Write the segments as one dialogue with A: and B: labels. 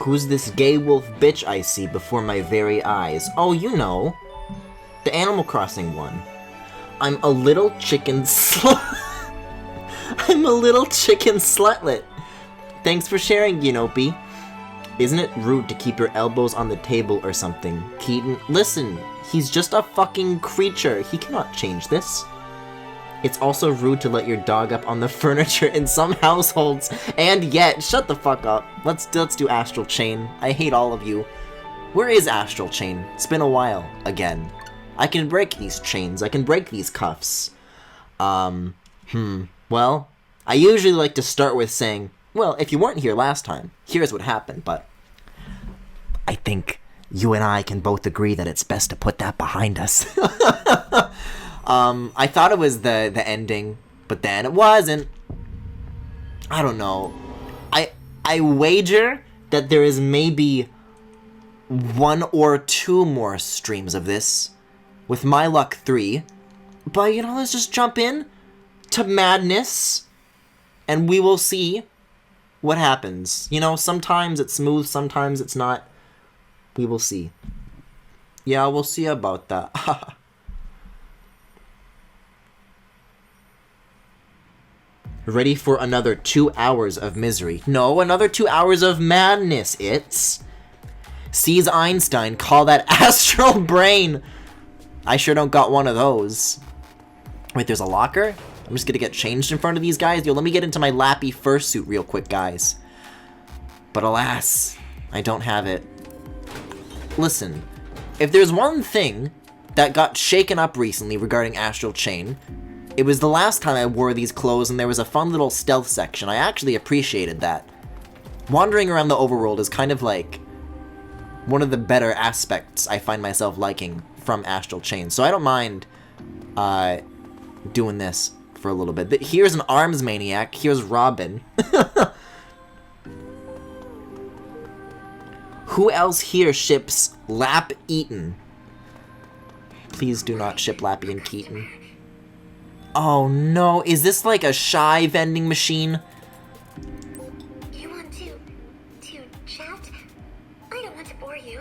A: Who's this gay wolf bitch I see before my very eyes? Oh, you know. The Animal Crossing one. I'm a little chicken I'm a little chicken slutlet. Thanks for sharing, Yanopi. Isn't it rude to keep your elbows on the table or something? Keaton, listen, he's just a fucking creature. He cannot change this. It's also rude to let your dog up on the furniture in some households. And yet, shut the fuck up. Let's do Astral Chain. I hate all of you. Where is Astral Chain? It's been a while. Again. I can break these chains. I can break these cuffs. Well, I usually like to start with saying, well, if you weren't here last time, here's what happened, but I think you and I can both agree that it's best to put that behind us. I thought it was the ending, but then it wasn't. I don't know. I wager that there is maybe 1 or 2 more streams of this. With my luck, 3. But, let's just jump in to madness, and we will see what happens. Sometimes it's smooth, sometimes it's not. We will see. Yeah, we'll see about that. Ready for another 2 hours of misery. No, another 2 hours of madness, it's... Sees Einstein, call that astral brain. I sure don't got one of those. Wait, there's a locker? I'm just gonna get changed in front of these guys? Yo, let me get into my lappy fursuit real quick, guys. But alas, I don't have it. Listen, if there's one thing that got shaken up recently regarding Astral Chain, it was the last time I wore these clothes and there was a fun little stealth section. I actually appreciated that. Wandering around the overworld is kind of like one of the better aspects I find myself liking from Astral Chain. So I don't mind doing this for a little bit. Here's an arms maniac. Here's Robin. Who else here ships Lap Eaton? Please do not ship Lappy and Keaton. Oh no, is this like a shy vending machine?
B: You want to chat? I don't want to bore you.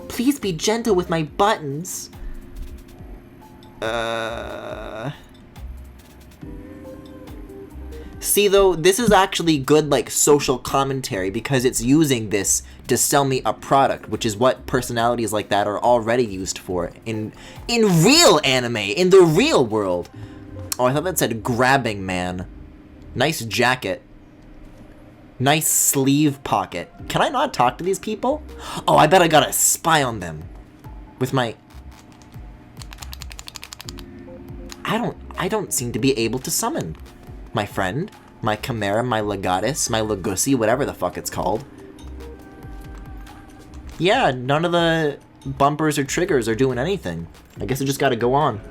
A: Please be gentle with my buttons. See, though, this is actually good, like, social commentary because it's using this to sell me a product, which is what personalities like that are already used for in real anime, in the real world. Oh, I thought that said grabbing man. Nice jacket. Nice sleeve pocket. Can I not talk to these people? Oh, I bet I got a spy on them. With my... I don't seem to be able to summon my friend, my chimera, my legatus, my legusi, whatever the fuck it's called. Yeah, none of the bumpers or triggers are doing anything. I guess I just gotta go on.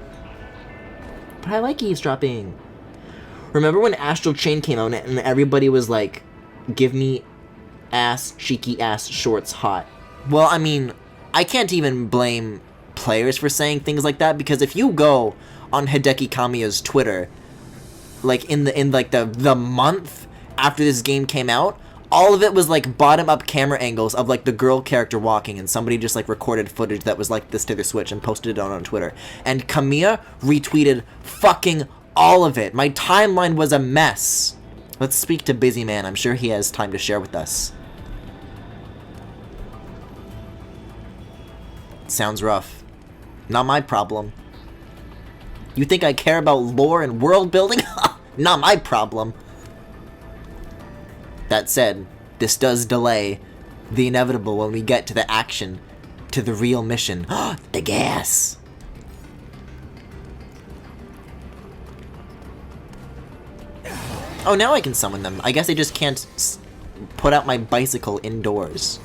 A: But I like eavesdropping. Remember when Astral Chain came out and everybody was like, give me ass, cheeky ass shorts hot? Well, I mean, I can't even blame players for saying things like that, because if you go on Hideki Kamiya's Twitter, like in the month after this game came out, all of it was like bottom-up camera angles of like the girl character walking, and somebody just like recorded footage that was like this to their Switch and posted it on Twitter. And Kamiya retweeted fucking all of it. My timeline was a mess. Let's speak to Busy Man. I'm sure he has time to share with us. Sounds rough. Not my problem. You think I care about lore and world building? Not my problem. That said, this does delay the inevitable when we get to the action, to the real mission. The gas! Oh, now I can summon them. I guess I just can't put out my bicycle indoors.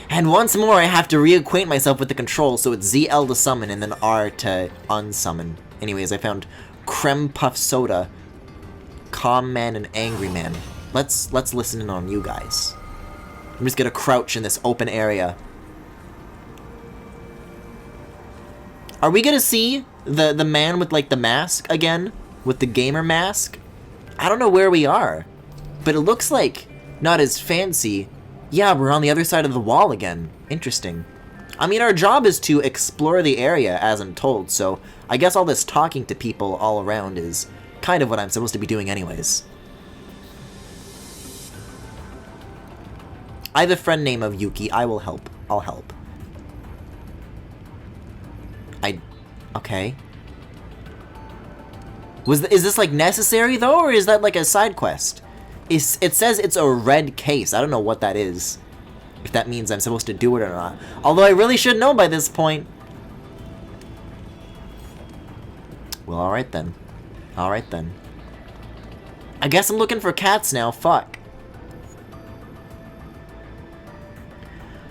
A: And once more, I have to reacquaint myself with the controls, so it's ZL to summon and then R to unsummon. Anyways, I found Creme Puff Soda, Calm Man, and Angry Man. Let's listen in on you guys. I'm just gonna crouch in this open area. Are we gonna see the man with like the mask again? With the gamer mask? I don't know where we are, but it looks like Not as fancy. Yeah, we're on the other side of the wall again. Interesting. I mean, our job is to explore the area, as I'm told, so I guess all this talking to people all around is kind of what I'm supposed to be doing anyways. I have a friend named Yuki. I will help. I'll help. Okay. Is this, like, necessary, though, or is that, like, a side quest? It says it's a red case. I don't know what that is. If that means I'm supposed to do it or not. Although I really should know by this point. Well, alright then. Alright then. I guess I'm looking for cats now. Fuck.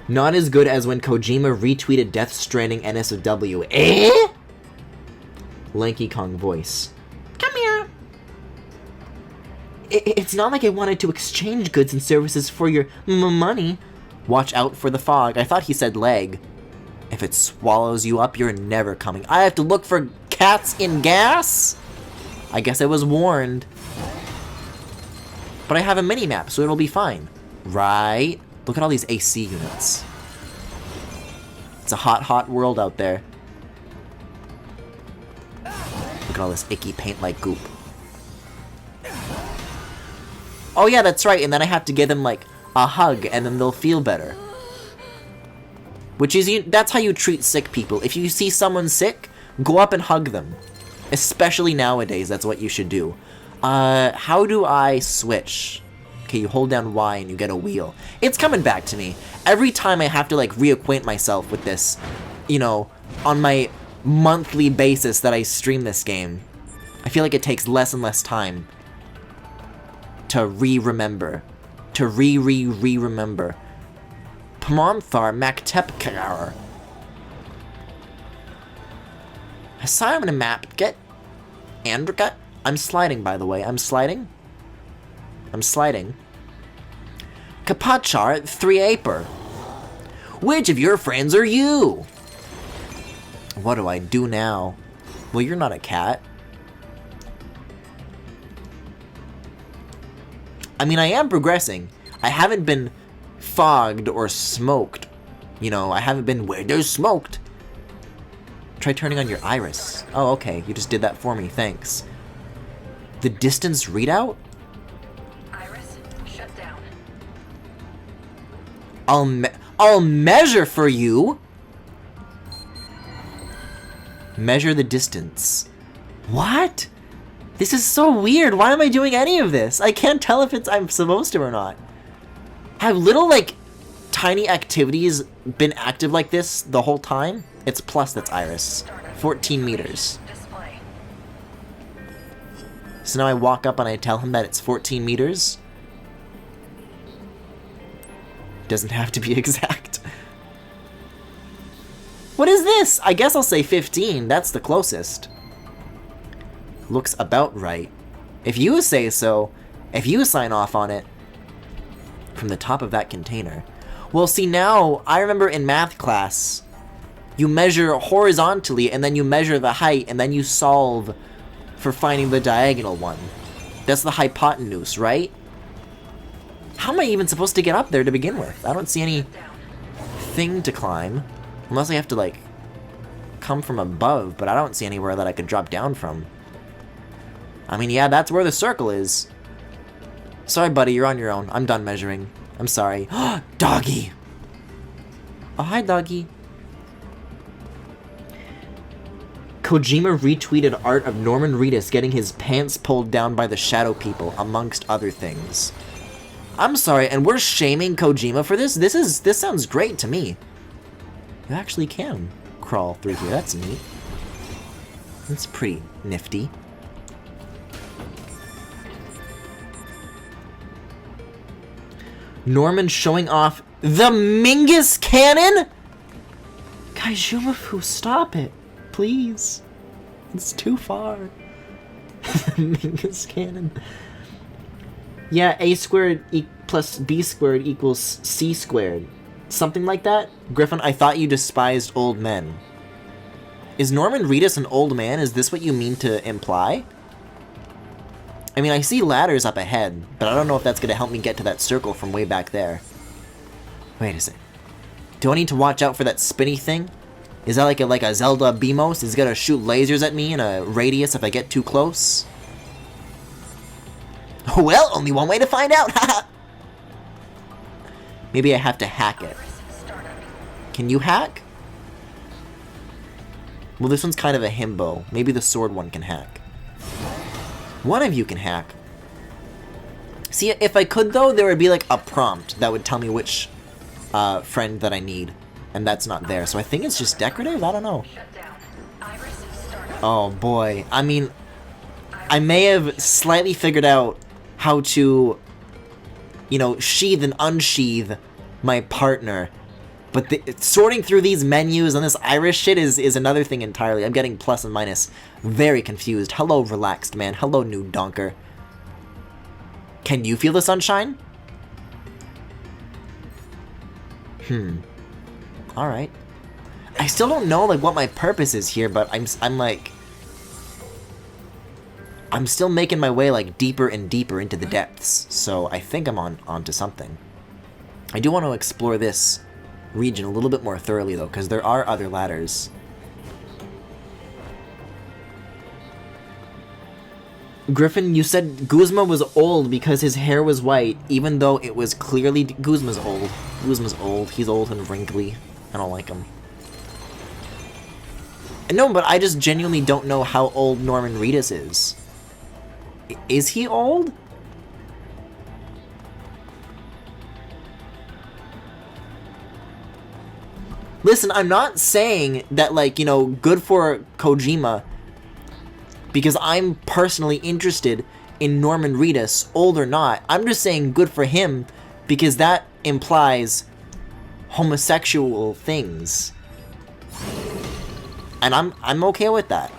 A: Not as good as when Kojima retweeted Death Stranding NSW. Eh? Lanky Kong voice. Come here. It's not like I wanted to exchange goods and services for your money. Watch out for the fog. I thought he said leg. If it swallows you up, you're never coming. I have to look for cats in gas? I guess I was warned. But I have a mini-map, so it'll be fine. Right? Look at all these AC units. It's a hot, hot world out there. Look at all this icky paint-like goop. Oh yeah, that's right, and then I have to give them, like, a hug, and then they'll feel better. Which is, that's how you treat sick people. If you see someone sick, go up and hug them. Especially nowadays, that's what you should do. How do I switch? Okay, you hold down Y and you get a wheel. It's coming back to me. Every time I have to, like, reacquaint myself with this, you know, on my monthly basis that I stream this game, I feel like it takes less and less time to remember. To remember. Pamonthar Maktepkar. Asylum in a map. Get Andrika. I'm sliding, by the way. I'm sliding. Kapachar 3-aper. Which of your friends are you? What do I do now? Well, you're not a cat. I mean, I am progressing. I haven't been fogged or smoked. You know, I haven't been where there's smoked. Try turning on your iris. Oh, okay. You just did that for me. Thanks. The distance readout?
C: Iris, shut down.
A: I'll measure for you. Measure the distance. What? This is so weird. Why am I doing any of this? I can't tell if I'm supposed to or not. Have little, like, tiny activities been active like this the whole time? It's plus that's iris. 14 meters.
C: Display.
A: So now I walk up and I tell him that it's 14 meters. Doesn't have to be exact. What is this? I guess I'll say 15. That's the closest. Looks about right. If you say so, if you sign off on it, from the top of that container. Well, see, now, I remember in math class, you measure horizontally, and then you measure the height, and then you solve for finding the diagonal one. That's the hypotenuse, right? How am I even supposed to get up there to begin with? I don't see any thing to climb. Unless I have to, like, come from above, but I don't see anywhere that I could drop down from. I mean, yeah, that's where the circle is. Sorry, buddy, you're on your own. I'm done measuring. I'm sorry. Doggy! Oh, hi, doggy. Kojima retweeted art of Norman Reedus getting his pants pulled down by the shadow people, amongst other things. I'm sorry, and we're shaming Kojima for this? This sounds great to me. You actually can crawl through here. That's neat. That's pretty nifty. Norman showing off the Mingus cannon? Kaijumafu, stop it. Please. It's too far. The Mingus cannon. Yeah, a squared plus b squared equals c squared. Something like that? Griffin, I thought you despised old men. Is Norman Reedus an old man? Is this what you mean to imply? I mean, I see ladders up ahead, but I don't know if that's gonna help me get to that circle from way back there. Wait a second. Do I need to watch out for that spinny thing? Is that like a Zelda Beamos? Is it gonna shoot lasers at me in a radius if I get too close? Well, only one way to find out! Haha! Maybe I have to hack it. Can you hack? Well, this one's kind of a himbo. Maybe the sword one can hack. One of you can hack. See, if I could though, there would be like a prompt that would tell me which friend that I need. And that's not there. So I think it's just decorative? I don't know. Oh boy. I mean, I may have slightly figured out how to, you know, sheathe and unsheathe my partner. But sorting through these menus and this iris shit is another thing entirely. I'm getting plus and minus very confused. Hello, relaxed man. Hello, new donker. Can you feel the sunshine? Alright. I still don't know, like, what my purpose is here, but I'm like... I'm still making my way, like, deeper and deeper into the depths. So I think I'm onto something. I do want to explore this region a little bit more thoroughly, though, because there are other ladders. Griffin, you said Guzma was old because his hair was white, even though it was clearly... Guzma's old. Guzma's old. He's old and wrinkly. I don't like him. No, but I just genuinely don't know how old Norman Reedus is. Is he old? Listen, I'm not saying that, like, you know, good for Kojima, because I'm personally interested in Norman Reedus, old or not. I'm just saying good for him, because that implies homosexual things. And I'm okay with that.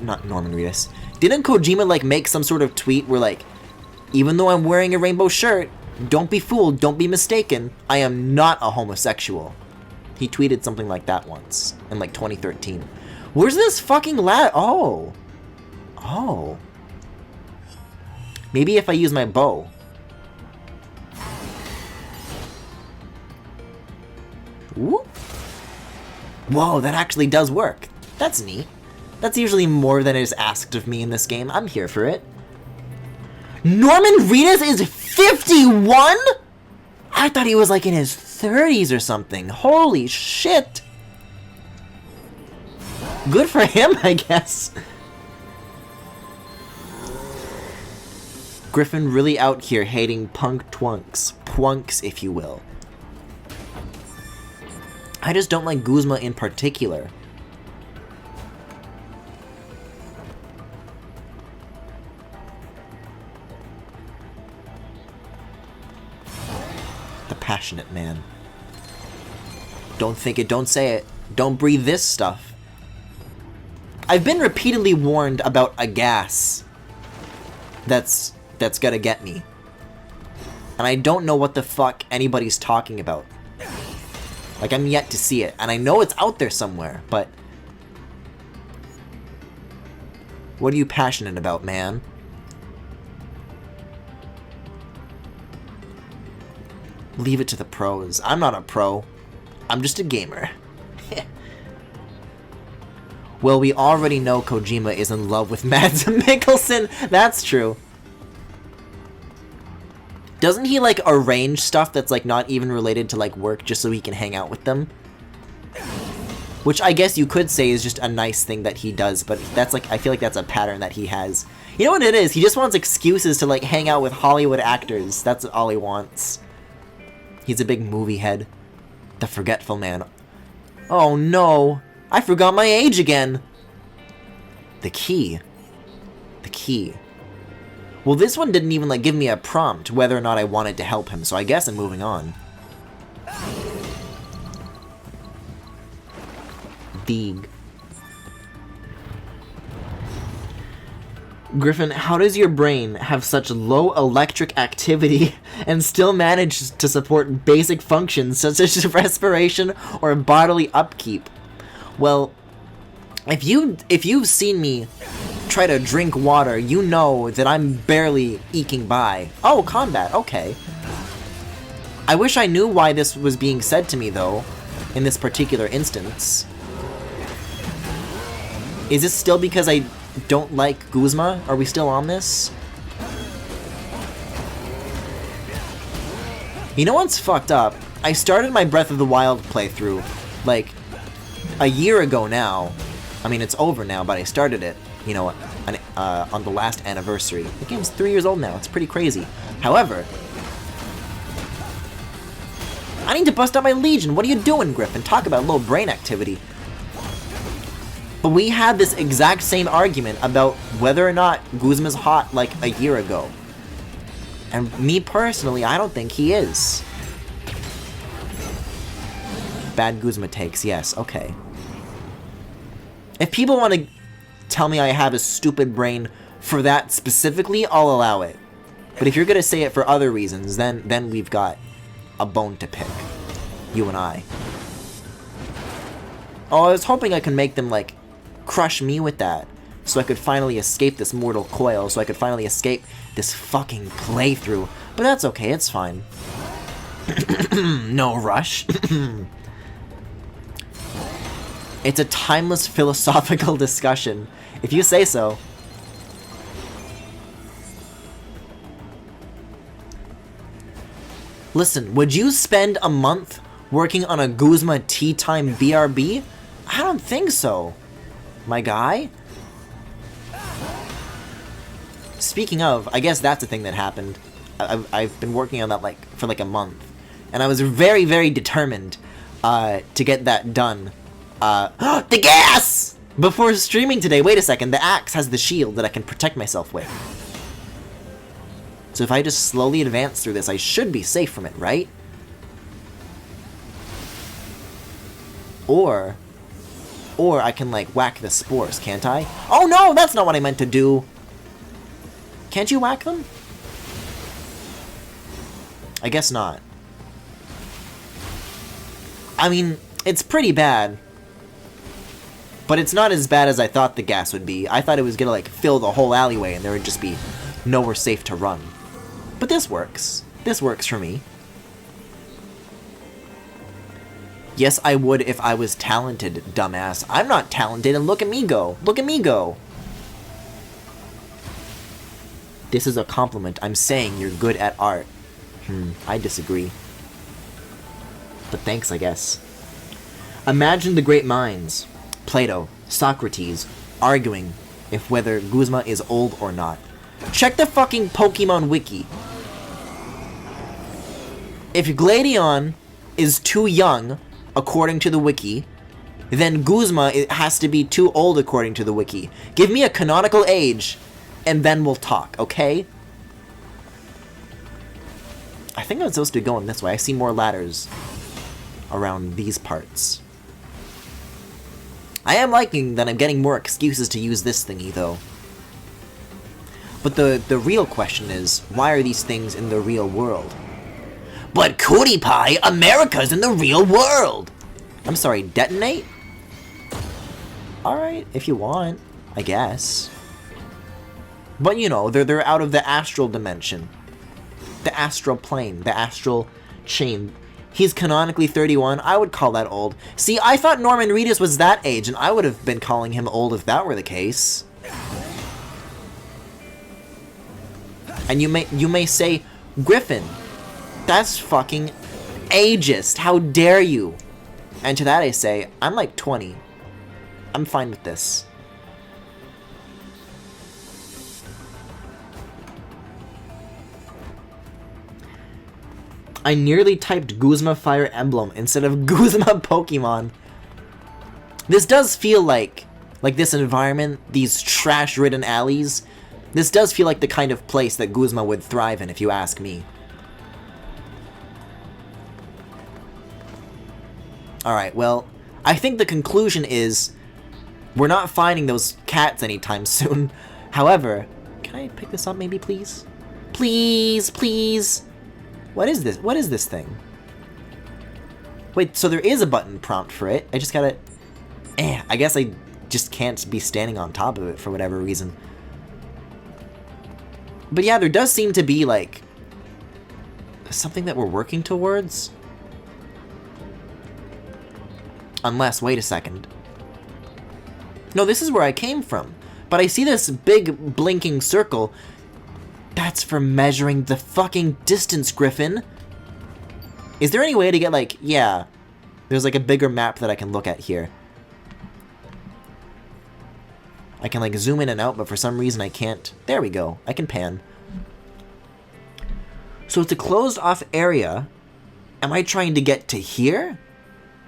A: Not Norman Reedus. Didn't Kojima, like, make some sort of tweet where, like, even though I'm wearing a rainbow shirt, don't be fooled, don't be mistaken, I am not a homosexual. He tweeted something like that once, in like 2013. Where's this fucking ladder? Oh. Oh. Maybe if I use my bow. Whoop. Whoa, that actually does work. That's neat. That's usually more than is asked of me in this game. I'm here for it. Norman Reedus is 51?! I thought he was like in his 30s or something. Holy shit! Good for him, I guess. Griffin really out here hating punk twunks. Pwunks, if you will. I just don't like Guzma in particular. The passionate man. Don't think it, don't say it. Don't breathe this stuff. I've been repeatedly warned about a gas that's gonna get me. And I don't know what the fuck anybody's talking about. Like, I'm yet to see it. And I know it's out there somewhere, but... What are you passionate about, man? Leave it to the pros. I'm not a pro. I'm just a gamer. Well, we already know Kojima is in love with Mads Mikkelsen. That's true. Doesn't he, like, arrange stuff that's, like, not even related to, like, work just so he can hang out with them? Which I guess you could say is just a nice thing that he does, but that's, like, I feel like that's a pattern that he has. You know what it is? He just wants excuses to, like, hang out with Hollywood actors. That's all he wants. He's a big movie head. The forgetful man. Oh no! I forgot my age again! The key. The key. Well, this one didn't even, like, give me a prompt whether or not I wanted to help him, so I guess I'm moving on. Deeg. Griffin, how does your brain have such low electric activity and still manage to support basic functions such as respiration or bodily upkeep? Well, If you've seen me try to drink water, you know that I'm barely eking by. Oh, combat, okay. I wish I knew why this was being said to me, though, in this particular instance. Is this still because I don't like Guzma? Are we still on this? You know what's fucked up? I started my Breath of the Wild playthrough, like, a year ago now. I mean, it's over now, but I started it, you know, on the last anniversary. The game's 3 years old now. It's pretty crazy. However, I need to bust out my Legion. What are you doing, Griffin? Talk about low brain activity. But we had this exact same argument about whether or not Guzma's hot like a year ago. And me personally, I don't think he is. Bad Guzma takes, yes, okay. If people want to tell me I have a stupid brain for that specifically, I'll allow it. But if you're gonna say it for other reasons, then we've got a bone to pick. You and I. Oh, I was hoping I could make them, like, crush me with that, so I could finally escape this mortal coil, so I could finally escape this fucking playthrough. But that's okay, it's fine. No rush. It's a timeless philosophical discussion, if you say so. Listen, would you spend a month working on a Guzma Tea Time BRB? I don't think so, my guy. Speaking of, I guess that's a thing that happened. I've been working on that for a month, and I was very, very determined to get that done. The gas! Before streaming today, wait a second, the axe has the shield that I can protect myself with. So if I just slowly advance through this, I should be safe from it, right? Or I can, like, whack the spores, can't I? Oh no, that's not what I meant to do! Can't you whack them? I guess not. I mean, it's pretty bad. But it's not as bad as I thought the gas would be. I thought it was gonna, like, fill the whole alleyway and there would just be nowhere safe to run. But this works. This works for me. Yes, I would if I was talented, dumbass. I'm not talented, and look at me go. Look at me go. This is a compliment. I'm saying you're good at art. I disagree. But thanks, I guess. Imagine the great minds, Plato, Socrates, arguing if whether Guzma is old or not. Check the fucking Pokemon wiki. If Gladion is too young, according to the wiki, then Guzma has to be too old according to the wiki. Give me a canonical age, and then we'll talk, okay? I think I'm supposed to be going this way. I see more ladders around these parts. I am liking that I'm getting more excuses to use this thingy, though. But the real question is, why are these things in the real world? But Cootie Pie, America's in the real world! I'm sorry, detonate? Alright, if you want, I guess. But you know, they're out of the astral dimension. The astral plane, the astral chain. He's canonically 31, I would call that old. See, I thought Norman Reedus was that age, and I would have been calling him old if that were the case. And you may say, Griffin, that's fucking ageist. How dare you? And to that I say, I'm like 20. I'm fine with this. I nearly typed Guzma Fire Emblem instead of Guzma Pokemon. This does feel like this environment, these trash-ridden alleys, this does feel like the kind of place that Guzma would thrive in, if you ask me. Alright, well, I think the conclusion is we're not finding those cats anytime soon. However, can I pick this up maybe, please? Please, please. What is this? What is this thing? Wait, so there is a button prompt for it. I just gotta... I guess I just can't be standing on top of it for whatever reason. But yeah, there does seem to be, like, something that we're working towards. Unless, wait a second. No, this is where I came from. But I see this big blinking circle. That's for measuring the fucking distance, Griffin. Is there any way to get, like, yeah. There's, like, a bigger map that I can look at here. I can, like, zoom in and out, but for some reason I can't. There we go. I can pan. So it's a closed-off area. Am I trying to get to here?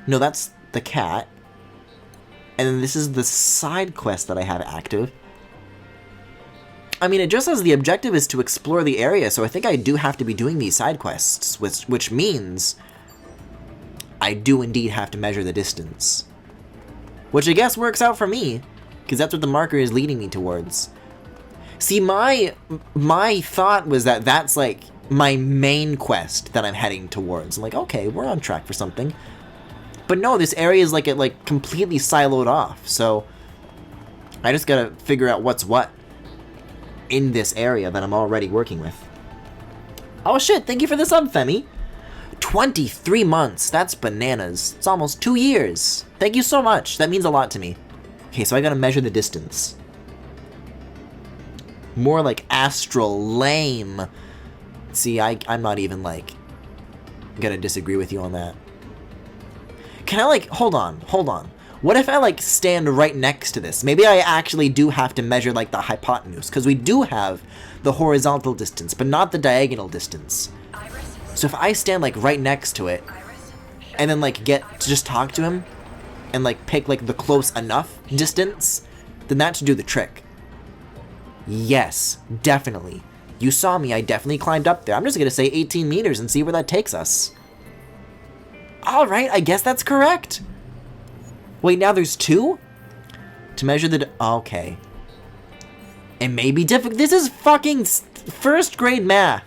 A: No, that's the cat. And then this is the side quest that I have active. I mean, it just says the objective is to explore the area, so I think I do have to be doing these side quests, which means I do indeed have to measure the distance. Which I guess works out for me, because that's what the marker is leading me towards. See, my thought was that that's, like, my main quest that I'm heading towards. I'm like, okay, we're on track for something. But no, this area is, like, completely siloed off, so I just gotta figure out what's what in this area that I'm already working with. Oh shit, thank you for the sub, Femi. 23 months, that's bananas. It's almost 2 years. Thank you so much, that means a lot to me. Okay, so I gotta measure the distance. More like Astral, lame. See, I'm not even, like, gonna disagree with you on that. Can I, like, hold on. What if I, like, stand right next to this? Maybe I actually do have to measure, like, the hypotenuse, because we do have the horizontal distance, but not the diagonal distance. So if I stand, like, right next to it, and then, like, get to just talk to him, and, like, pick, like, the close enough distance, then that should do the trick. Yes, definitely. You saw me, I definitely climbed up there. I'm just gonna say 18 meters and see where that takes us. Alright, I guess that's correct. Wait, now there's 2? To measure the... okay. It may be difficult. This is fucking first grade math.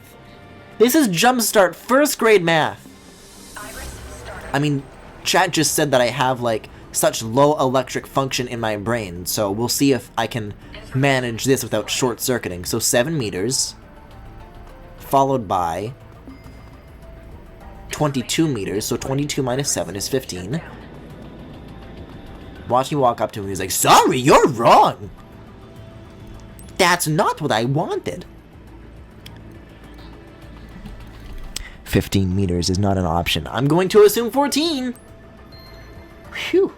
A: This is Jumpstart first grade math. I mean, chat just said that I have, like, such low electric function in my brain, so we'll see if I can manage this without short-circuiting. So 7 meters, followed by 22 meters, so 22 minus 7 is 15. Watch me walk up to him, he's like, sorry, you're wrong! That's not what I wanted! 15 meters is not an option. I'm going to assume 14! Phew.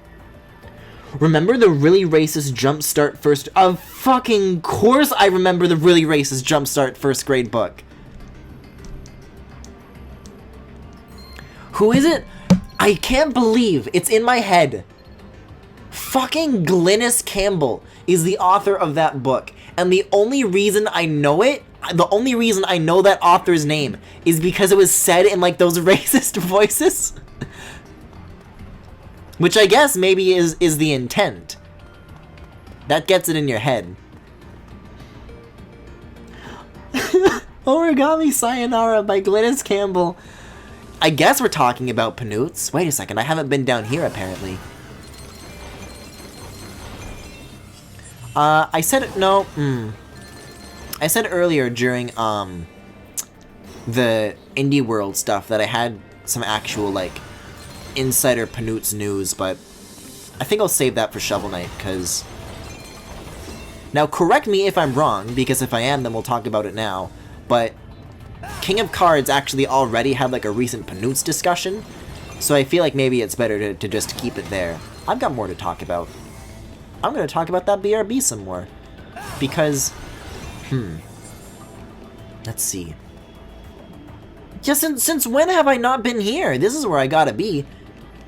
A: Remember the really racist Jumpstart first... Of fucking course I remember the really racist Jumpstart first grade book. Who is it? I can't believe it's in my head. Fucking Glynis Campbell is the author of that book. And the only reason I know it, the only reason I know that author's name is because it was said in, like, those racist voices. Which I guess maybe is the intent. That gets it in your head. Origami Sayonara by Glynis Campbell. I guess we're talking about Panoots. Wait a second, I haven't been down here apparently. I said no. I said earlier during the Indie World stuff that I had some actual, like, insider Panoots news, but I think I'll save that for Shovel Knight, because... Now, correct me if I'm wrong, because if I am, then we'll talk about it now, but King of Cards actually already had, like, a recent Panoots discussion, so I feel like maybe it's better to just keep it there. I've got more to talk about. I'm going to talk about that BRB some more, because... Let's see. Yeah, since when have I not been here? This is where I gotta be.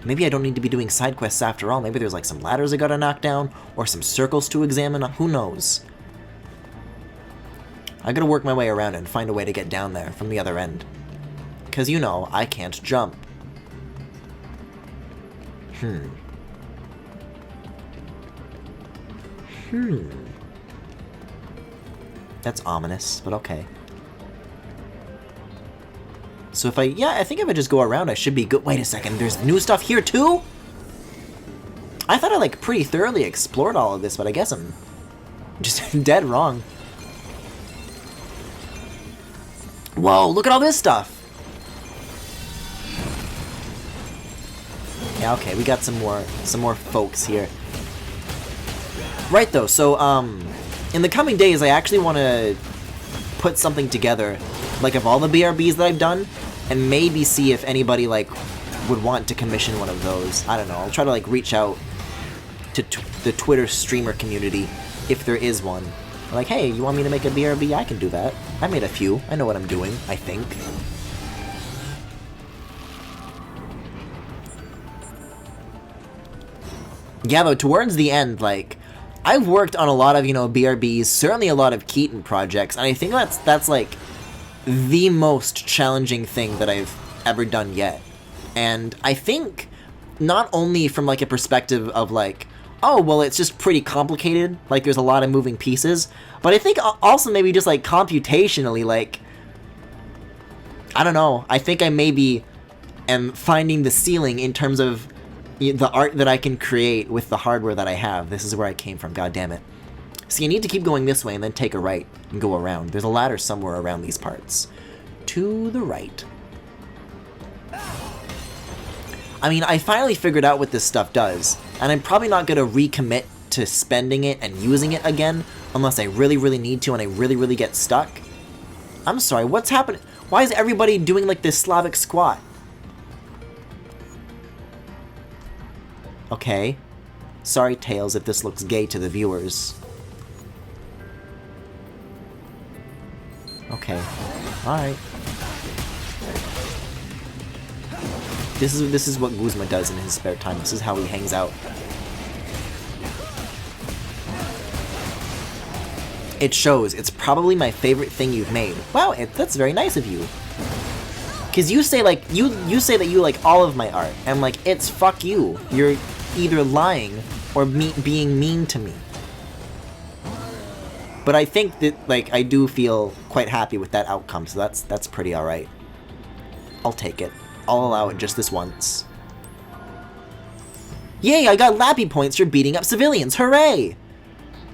A: Maybe I don't need to be doing side quests after all. Maybe there's, like, some ladders I gotta knock down, or some circles to examine. Who knows? I gotta work my way around and find a way to get down there from the other end. Because, you know, I can't jump. That's ominous, but okay. So if I think if I just go around, I should be good. Wait a second, there's new stuff here too? I thought I, like, pretty thoroughly explored all of this, but I guess I'm just dead wrong. Whoa, look at all this stuff! Yeah, okay, we got some more folks here. Right, though, so, in the coming days, I actually want to put something together, like, of all the BRBs that I've done, and maybe see if anybody, like, would want to commission one of those. I don't know, I'll try to, like, reach out to the Twitter streamer community, if there is one. Like, hey, you want me to make a BRB? I can do that. I made a few. I know what I'm doing, I think. Yeah, though, towards the end, like, I've worked on a lot of, you know, BRBs, certainly a lot of Keaton projects, and I think that's like, the most challenging thing that I've ever done yet. And I think, not only from, like, a perspective of, like, oh, well, it's just pretty complicated, like, there's a lot of moving pieces, but I think also maybe just, like, computationally, like, I don't know, I think I maybe am finding the ceiling in terms of the art that I can create with the hardware that I have. This is where I came from, god damn it. So you need to keep going this way and then take a right and go around. There's a ladder somewhere around these parts. To the right. I mean, I finally figured out what this stuff does, and I'm probably not going to recommit to spending it and using it again unless I really, really need to and I really, really get stuck. I'm sorry, what's happening? Why is everybody doing, like, this Slavic squat? Okay. Sorry, Tails, if this looks gay to the viewers. Okay. Alright. This is what Guzma does in his spare time. This is how he hangs out. It shows. It's probably my favorite thing you've made. Wow, that's very nice of you. Cause you say, like, you say that you like all of my art, and, like, it's fuck you. You're either lying or being mean to me. But I think that, like, I do feel quite happy with that outcome, so that's pretty alright. I'll take it. I'll allow it just this once. Yay, I got lappy points for beating up civilians, hooray!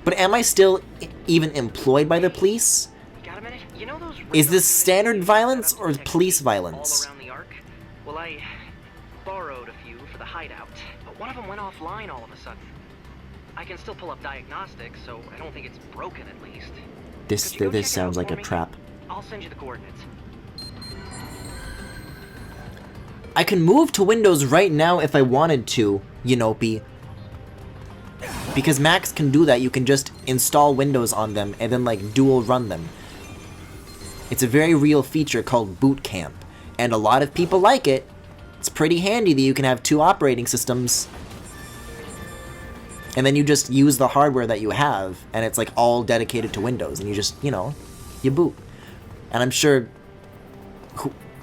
A: But am I still even employed by the police?
D: Got a minute? You know those
A: Is this standard violence or police violence?
D: all around the Ark? Well, I borrowed a few for the hideout, but one of them went offline all of a sudden. I can still pull up diagnostics, so I don't think it's broken at least.
A: This
D: Could you go check it
A: sounds
D: out
A: like
D: for
A: a
D: me?
A: trap.
D: I'll send you the coordinates.
A: I can move to Windows right now if I wanted to, Yanopi. Because Macs can do that, you can just install Windows on them and then, like, dual run them. It's a very real feature called Boot Camp, and a lot of people like it. It's pretty handy that you can have two operating systems. And then you just use the hardware that you have, and it's, like, all dedicated to Windows, and you just, you know, you boot. And I'm sure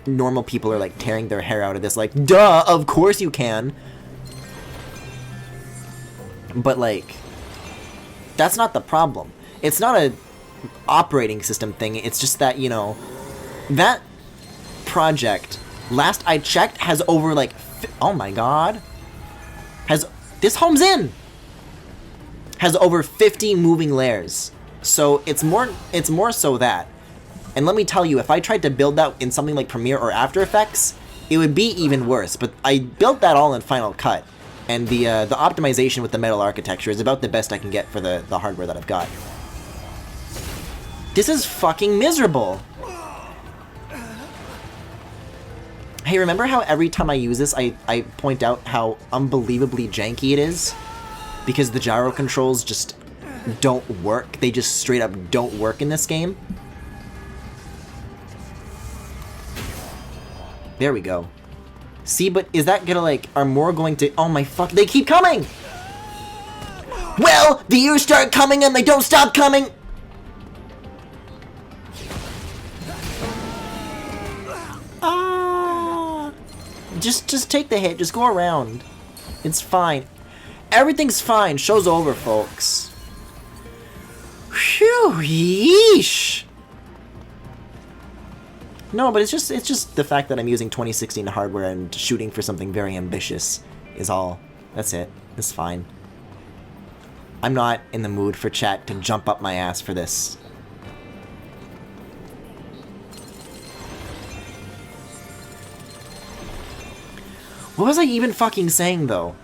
A: normal people are, like, tearing their hair out of this, like, duh, of course you can. But, like, that's not the problem. It's not a operating system thing, it's just that, you know, that project, last I checked, has over, like, oh my god, this home's in! Has over 50 moving layers. So it's more so that. And let me tell you, if I tried to build that in something like Premiere or After Effects, it would be even worse. But I built that all in Final Cut, and the optimization with the metal architecture is about the best I can get for the hardware that I've got. This is fucking miserable. Hey, remember how every time I use this, I point out how unbelievably janky it is? Because the gyro controls just don't work. They just straight up don't work in this game. There we go. See, but is that gonna, like, are more going to... Oh my fuck, they keep coming! Well, the years start coming and they don't stop coming! Ah! Just take the hit, just go around. It's fine. Everything's fine, show's over, folks. Phew, yeesh! No, but it's just the fact that I'm using 2016 hardware and shooting for something very ambitious is all. That's it. It's fine. I'm not in the mood for chat to jump up my ass for this. What was I even fucking saying, though?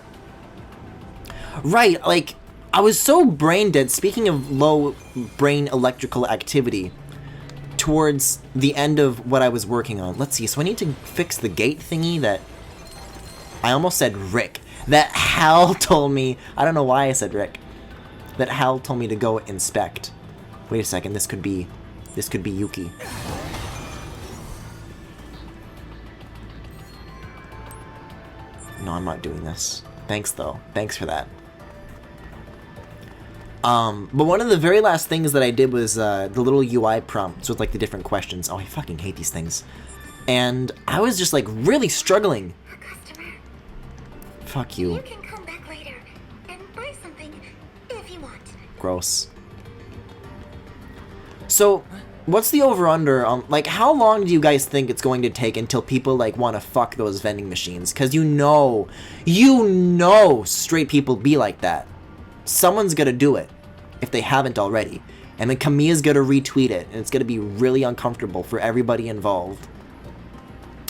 A: Right, like, I was so brain dead, speaking of low brain electrical activity, towards the end of what I was working on. Let's see, so I need to fix the gate thingy that... I almost said Rick. That Hal told me... I don't know why I said Rick. That Hal told me to go inspect. Wait a second, this could be Yuki. No, I'm not doing this. Thanks, though. Thanks for that. But one of the very last things that I did was the little UI prompts with, like, the different questions. Oh, I fucking hate these things. And I was just, like, really struggling.
B: A customer.
A: Fuck you.
B: You can come back later and buy something if you want.
A: Gross. So, what's the over-under on, like, how long do you guys think it's going to take until people, like, want to fuck those vending machines? Because you know straight people be like that. Someone's gonna do it, if they haven't already. And then Kamiya's gonna retweet it, and it's gonna be really uncomfortable for everybody involved.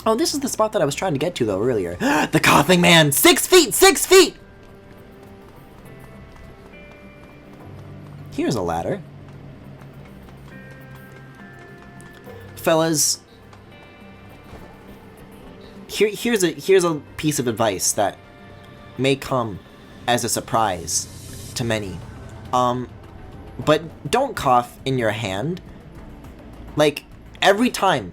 A: Oh, this is the spot that I was trying to get to, though, earlier. The coughing man! 6 feet! 6 feet! Here's a ladder. Fellas, here's a piece of advice that may come as a surprise to many. But don't cough in your hand. Like, every time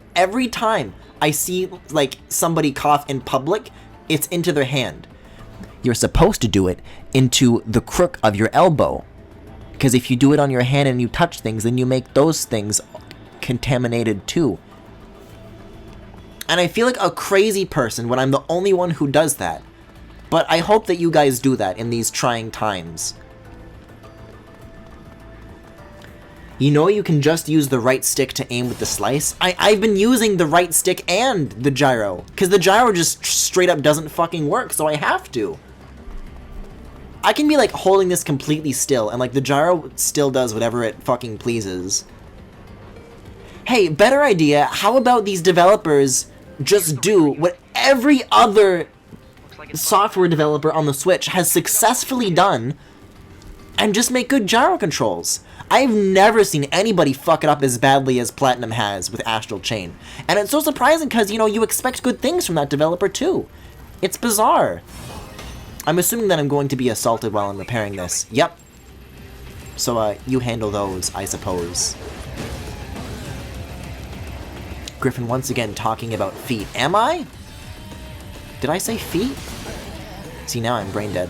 A: I see, like, somebody cough in public, it's into their hand. You're supposed to do it into the crook of your elbow. Because if you do it on your hand and you touch things, then you make those things contaminated too. And I feel like a crazy person when I'm the only one who does that. But I hope that you guys do that in these trying times. You know you can just use the right stick to aim with the slice? I've been using the right stick and the gyro. Because the gyro just straight up doesn't fucking work, so I have to. I can be like holding this completely still, and like the gyro still does whatever it fucking pleases. Hey, better idea, how about these developers just do what every other software developer on the Switch has successfully done, and just make good gyro controls. I've never seen anybody fuck it up as badly as Platinum has with Astral Chain. And it's so surprising because, you know, you expect good things from that developer too. It's bizarre. I'm assuming that I'm going to be assaulted while I'm repairing this. Yep. So, you handle those, I suppose. Griffin once again talking about feet. Am I? Did I say feet? See, now I'm brain dead.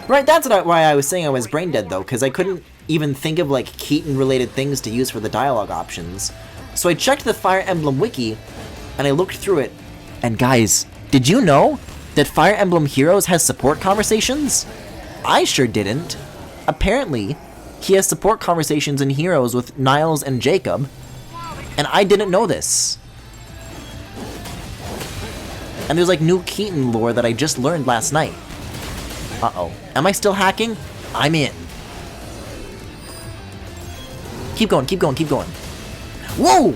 A: Right, that's why I was saying I was brain dead, though, because I couldn't even think of, like, Keaton-related things to use for the dialogue options. So I checked the Fire Emblem wiki, and I looked through it, and guys, did you know that Fire Emblem Heroes has support conversations? I sure didn't. Apparently, he has support conversations in Heroes with Niles and Jacob, and I didn't know this. And there's, like, new Keaton lore that I just learned last night. Uh-oh. Am I still hacking? I'm in. Keep going, keep going, keep going. Whoa!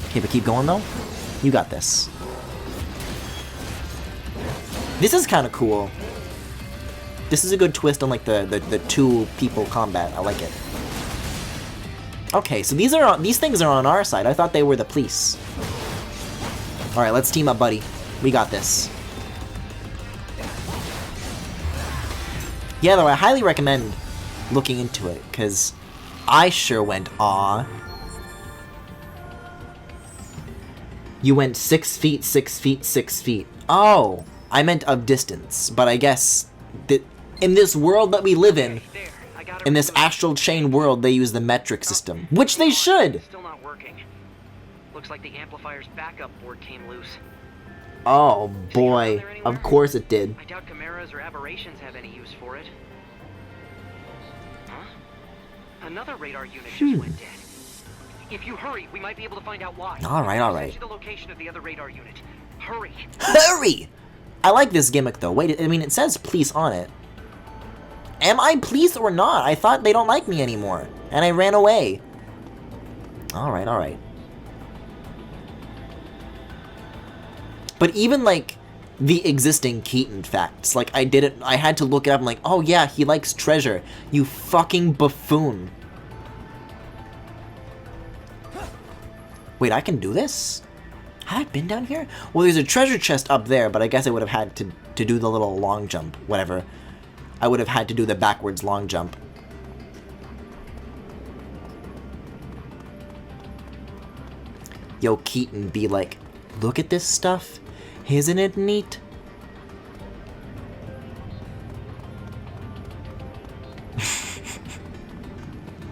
A: Okay, but keep going, though. You got this. This is kind of cool. This is a good twist on, like, the two-people combat. I like it. Okay, so these things are on our side. I thought they were the police. Alright, let's team up, buddy. We got this. Yeah, though, I highly recommend looking into it, because I sure went, aw. You went 6 feet, 6 feet, 6 feet. Oh, I meant of distance, but I guess that in this world that we live in this Astral Chain world, they use the metric system, which they should.
D: Still not working. Looks like the amplifier's backup board came loose.
A: Oh boy, of course it did.
D: I doubt chimeras or aberrations have any use for it. Huh? Another radar unit just went dead. If you hurry, we might be able to find out why.
A: All right, all right.
D: Send you the location of the other radar unit. Hurry.
A: Hurry! I like this gimmick though. Wait, I mean, it says police on it. Am I police or not? I thought they don't like me anymore. And I ran away. Alright, alright. But even, like, the existing Keaton facts, like, I had to look it up. I'm like, oh yeah, he likes treasure. You fucking buffoon. Wait, I can do this? Had I been down here? Well, there's a treasure chest up there, but I guess I would have had to do the little long jump. Whatever. I would have had to do the backwards long jump. Yo, Keaton be like, look at this stuff. Isn't it neat?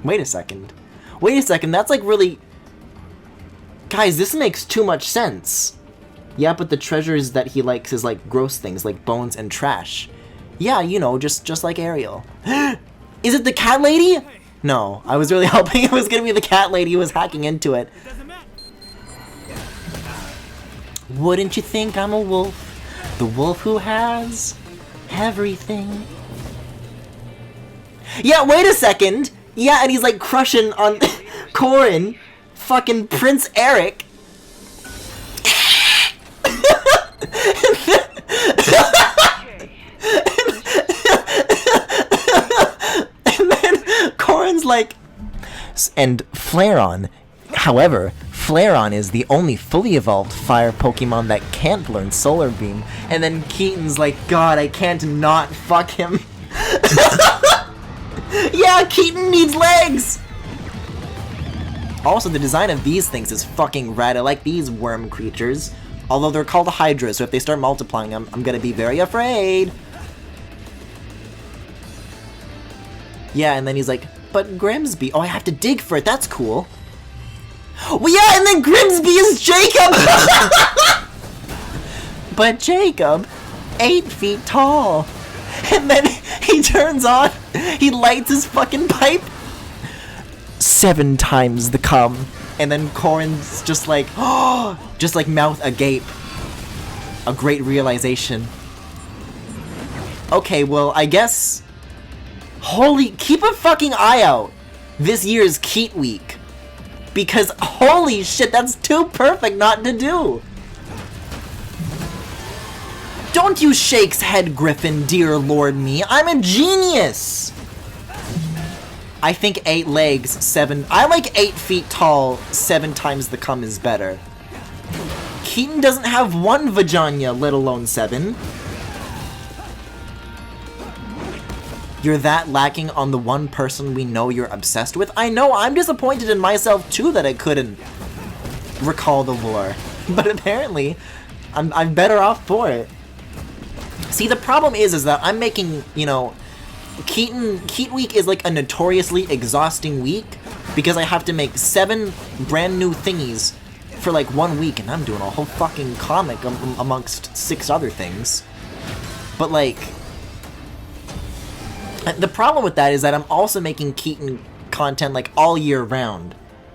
A: Wait a second. Wait a second, that's like really... Guys, this makes too much sense. Yeah, but the treasures that he likes is like gross things, like bones and trash. Yeah, you know, just like Ariel. Is it the cat lady? No, I was really hoping it was gonna be the cat lady who was hacking into it. Wouldn't you think I'm a wolf? The wolf who has everything. Yeah, wait a second. Yeah, and he's like crushing on Corin. Fucking Prince Eric. And then Corin's like, and Flareon. However, Flareon is the only fully evolved fire Pokemon that can't learn Solar Beam. And then Keaton's like, God, I can't not fuck him. Yeah, Keaton needs legs! Also, the design of these things is fucking rad. I like these worm creatures. Although they're called Hydra, so if they start multiplying, I'm gonna be very afraid. Yeah, and then he's like, but Grimsby... Oh, I have to dig for it. That's cool. Well, yeah, and then Grimsby is Jacob! But Jacob, 8 feet tall. And then he turns on, he lights his fucking pipe. 7 times the cum. And then Corin's just like, oh, just like mouth agape. A great realization. Okay, well, I guess... Holy, keep a fucking eye out. This year's Keat Week. Because holy shit, that's too perfect not to do. Don't you shake's head, Griffin, dear lord me. I'm a genius. I think 8 legs, 7... I like 8 feet tall, 7 times the cum is better. Keaton doesn't have 1 vagina, let alone 7. You're that lacking on the one person we know you're obsessed with? I know, I'm disappointed in myself too that I couldn't recall the lore. But apparently, I'm better off for it. See, the problem is that I'm making, you know... Keat Week is like a notoriously exhausting week because I have to make 7 brand new thingies for like 1 week, and I'm doing a whole fucking comic amongst 6 other things. But like, the problem with that is that I'm also making Keaton content like all year round,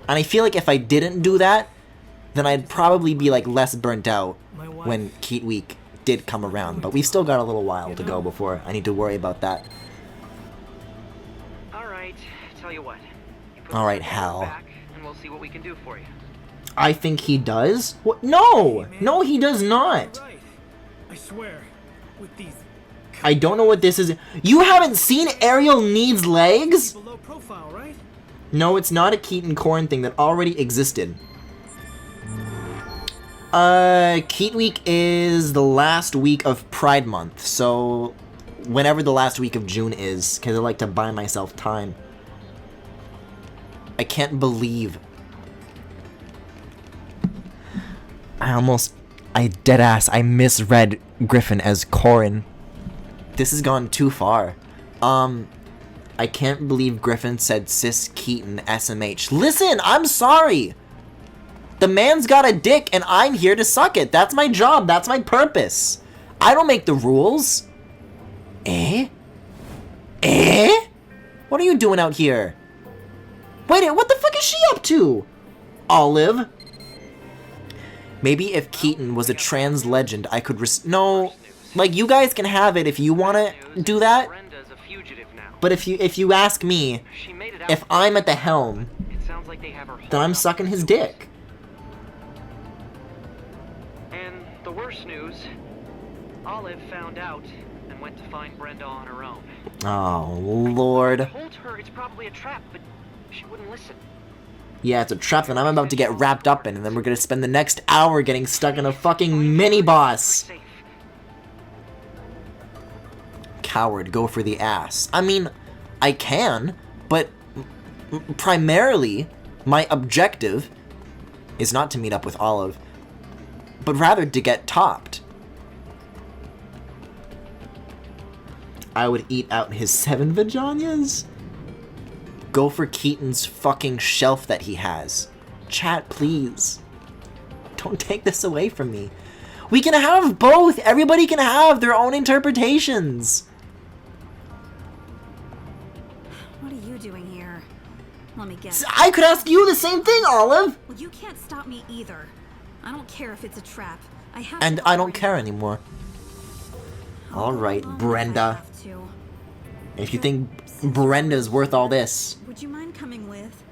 A: and I feel like if I didn't do that, then I'd probably be like less burnt out when Keat Week did come around. But we've still got a little while to go before I need to worry about that.
D: Tell you what.
A: All right, Hal.
D: Back and we'll see what we can do for you.
A: I think he does. What? No, no, he does not.
E: I swear, with these.
A: I don't know what this is. You haven't seen Ariel Needs Legs?
E: Below profile, right?
A: No, it's not a Keaton Corn thing that already existed. Keat Week is the last week of Pride Month, so whenever the last week of June is, because I like to buy myself time. I can't believe. I deadass, I misread Griffin as Corin. This has gone too far. I can't believe Griffin said cis Keaton SMH. Listen, I'm sorry. The man's got a dick and I'm here to suck it. That's my job, that's my purpose. I don't make the rules. Eh? Eh? What are you doing out here? Wait, what the fuck is she up to? Olive? Maybe if Keaton was a trans legend, I could No. Like, you guys can have it if you want to do that.
D: Brenda's a fugitive now.
A: But if you ask me,
D: She made it out.
A: if I'm at the helm,
D: It sounds like they have her.
A: then I'm sucking his dick.
D: And the worst news, Olive found out and went to find Brenda on her own.
A: Oh, Lord.
D: I told her it's probably a trap, but she wouldn't listen.
A: Yeah, it's a trap that I'm about to get wrapped up in, and then we're gonna spend the next hour getting stuck in a fucking mini-boss.
D: Safe.
A: Coward, go for the ass. I mean, I can, but primarily, my objective is not to meet up with Olive, but rather to get topped. I would eat out his 7 vaginas? Go for Keaton's fucking shelf that he has. Chat, please. Don't take this away from me. We can have both! Everybody can have their own interpretations!
F: What are you doing here? Let me guess.
A: I could ask you the same thing, Olive!
F: Well, you can't stop me either. I don't care if it's a trap. I have
A: And
F: to
A: I don't
F: operate.
A: care anymore.
F: I'll
A: Alright,
F: go along if I
A: Brenda.
F: have to.
A: If you think Brenda's worth all this.
F: Would you mind coming with?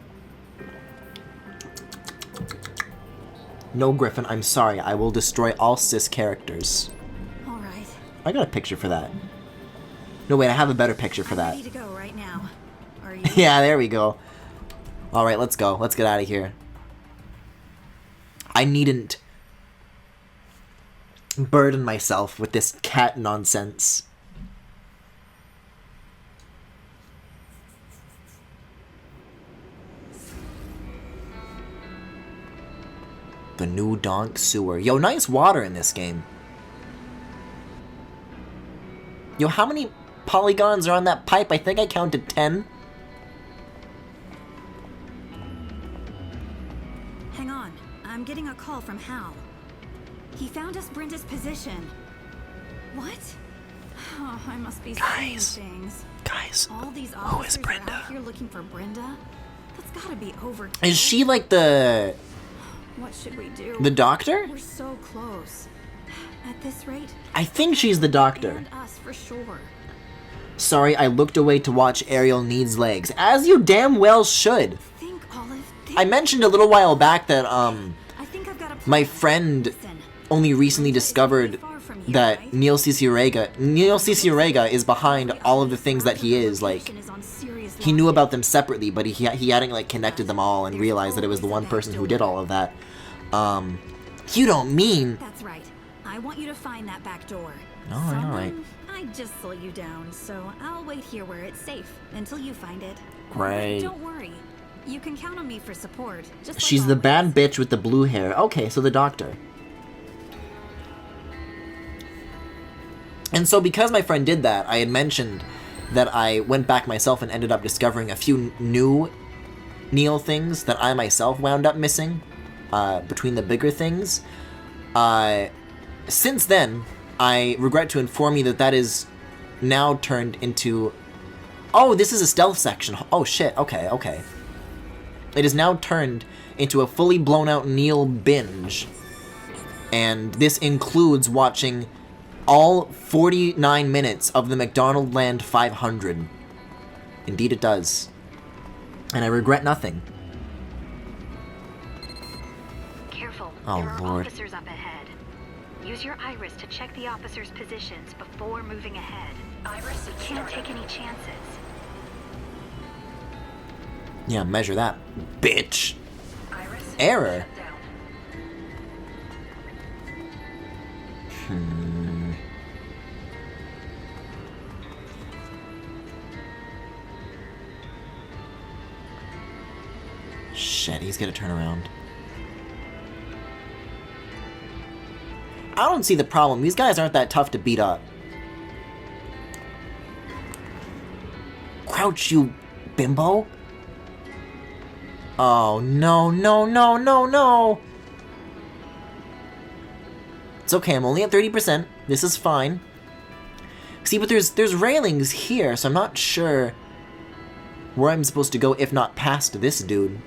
A: No, Griffin, I'm sorry. I will destroy all cis characters.
F: All right.
A: I got a picture for that. No, wait, I have a better picture for
F: I'm
A: that.
F: ready to go right now. Are you?
A: Yeah, there we go. Alright, let's go. Let's get out of here. I needn't burden myself with this cat nonsense. The new Donk Sewer. Yo, nice water in this game. Yo, how many polygons are on that pipe? I think I counted 10.
F: Hang on. I'm getting a call from Hal. He found us Brenda's position. What? Oh, I must be seeing
A: Guys.
F: things.
A: Guys,
F: All these
A: who
F: officers
A: is Brenda?
F: are out here looking for Brenda? That's gotta be overkill.
A: Is she like the
F: What should we do?
A: doctor?
F: We're so close. At this rate,
A: I think she's the doctor.
F: and us for sure.
A: Sorry, I looked away to watch Ariel needs legs. As you damn well should.
F: Think, Olive. Think.
A: I mentioned a little while back that
F: I think I've got a plan.
A: my friend
F: Listen,
A: only recently discovered that Neil Cicierega is behind all of the things that he is. Like, he knew about them separately, but he hadn't like connected them all and realized that it was the one person who did all of that. You don't mean...
F: That's right. I want you to find that back door.
A: Alright, alright.
F: I just slow you down, so I'll wait here where it's safe until you find it.
A: Great.
F: Don't worry. You can count on me for support. Just like
A: She's the
F: always.
A: bad bitch with the blue hair. Okay, so the doctor. And so because my friend did that, I had mentioned that I went back myself and ended up discovering a few new Neil things that I myself wound up missing between the bigger things. Since then, I regret to inform you that that is now turned into... Oh, this is a stealth section. Oh shit, okay, okay. It is now turned into a fully blown out Neil binge. And this includes watching all 49 minutes of the McDonald Land 500. Indeed it does. And I regret nothing.
B: Careful.
A: Oh,
B: there are
A: Lord.
B: officers up ahead. Use your iris to check the officers' positions before moving ahead.
C: Iris,
B: You can't take any chances.
A: Yeah, measure that, bitch.
C: Iris,
A: Error.
C: shut down.
A: Shit, he's gonna turn around. I don't see the problem. These guys aren't that tough to beat up. Crouch, you bimbo. Oh, no, no, no, no, no. It's okay, I'm only at 30%. This is fine. See, but there's railings here, so I'm not sure where I'm supposed to go if not past this dude.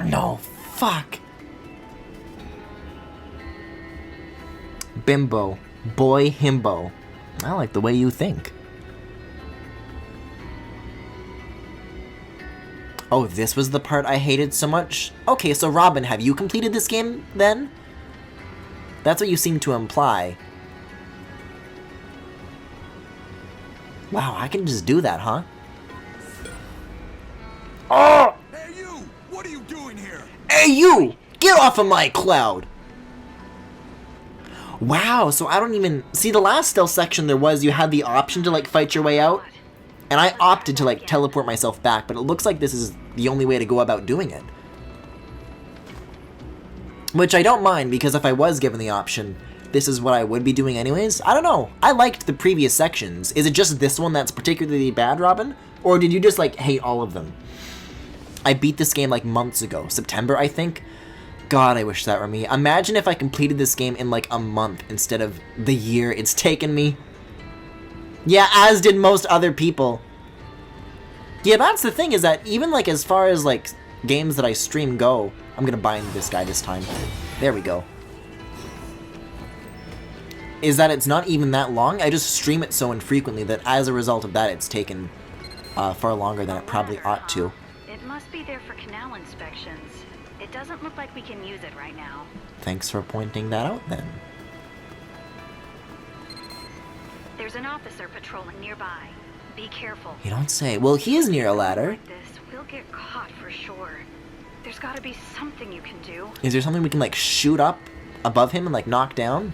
A: No, fuck. Bimbo. Boy himbo. I like the way you think. Oh, this was the part I hated so much? Okay, so Robin, have you completed this game, then? That's what you seem to imply. Wow, I can just do that, huh? Oh!
G: Hey you! What are you doing here?
A: Hey, you! Get off of my cloud! Wow, so I don't even... See, the last stealth section there was, you had the option to, like, fight your way out. And I opted to, like, teleport myself back, but it looks like this is the only way to go about doing it. Which I don't mind, because if I was given the option, this is what I would be doing anyways. I don't know. I liked the previous sections. Is it just this one that's particularly bad, Robin? Or did you just, like, hate all of them? I beat this game, like, months ago. September, I think. God, I wish that were me. Imagine if I completed this game in, like, a month instead of the year it's taken me. Yeah, as did most other people. Yeah, that's the thing, is that even, like, as far as, like, games that I stream go... I'm gonna bind this guy this time. There we go. Is that it's not even that long. I just stream it so infrequently that as a result of that, it's taken far longer than it probably ought to.
F: It must be there for canal inspections. It doesn't look like we can use it right now.
A: Thanks for pointing that out, then.
F: There's an officer patrolling nearby. Be careful.
A: You don't say. Well, he is near a ladder.
F: Like this, we'll get caught for sure. There's gotta be something you can do.
A: Is there something we can, like, shoot up above him and, like, knock down?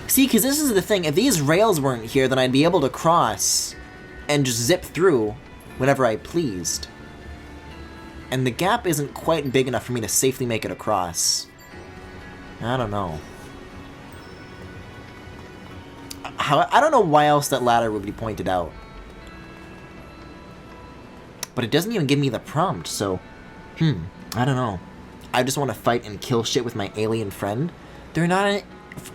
A: See, because this is the thing. If these rails weren't here, then I'd be able to cross and just zip through whenever I pleased. And the gap isn't quite big enough for me to safely make it across. I don't know. I don't know why else that ladder would be pointed out. But it doesn't even give me the prompt, so... I don't know. I just want to fight and kill shit with my alien friend. They're not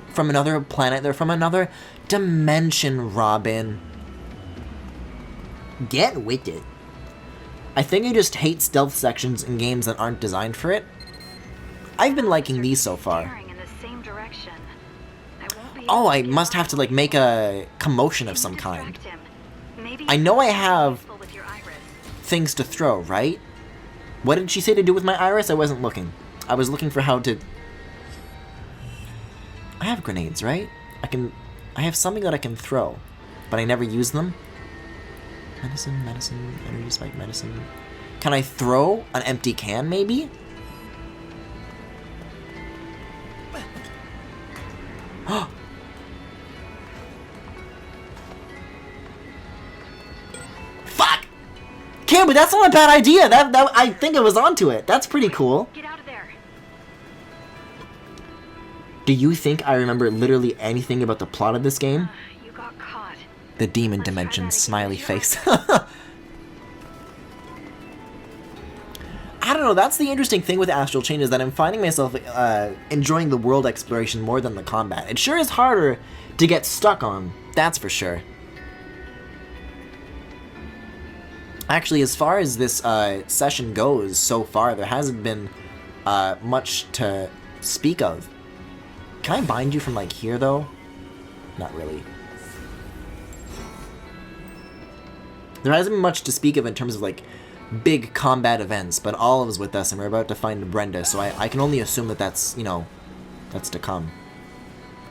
A: from another planet, they're from another dimension, Robin. Get with it. I think I just hate stealth sections in games that aren't designed for it. I've been liking these so far.
F: In the same direction.
A: Oh, I must have to, like, make a commotion of some kind. I know I have things to throw, right? What did she say to do with my iris? I wasn't looking. I was looking for how to... I have grenades, right? I have something that I can throw, but I never use them. Medicine, energy spike, medicine. Can I throw an empty can, maybe? Fuck! Okay, but that's not a bad idea. That I think I was onto it. That's pretty cool.
F: Get out of there.
A: Do you think I remember literally anything about the plot of this game?
F: You got caught.
A: The demon dimension, smiley face. I don't know, that's the interesting thing with Astral Chain, is that I'm finding myself enjoying the world exploration more than the combat. It sure is harder to get stuck on, that's for sure. Actually, as far as this session goes so far, there hasn't been much to speak of. Can I bind you from, like, here, though? Not really. There hasn't been much to speak of in terms of, like, big combat events, but Olive's with us, and we're about to find Brenda, so I can only assume that that's, you know, that's to come.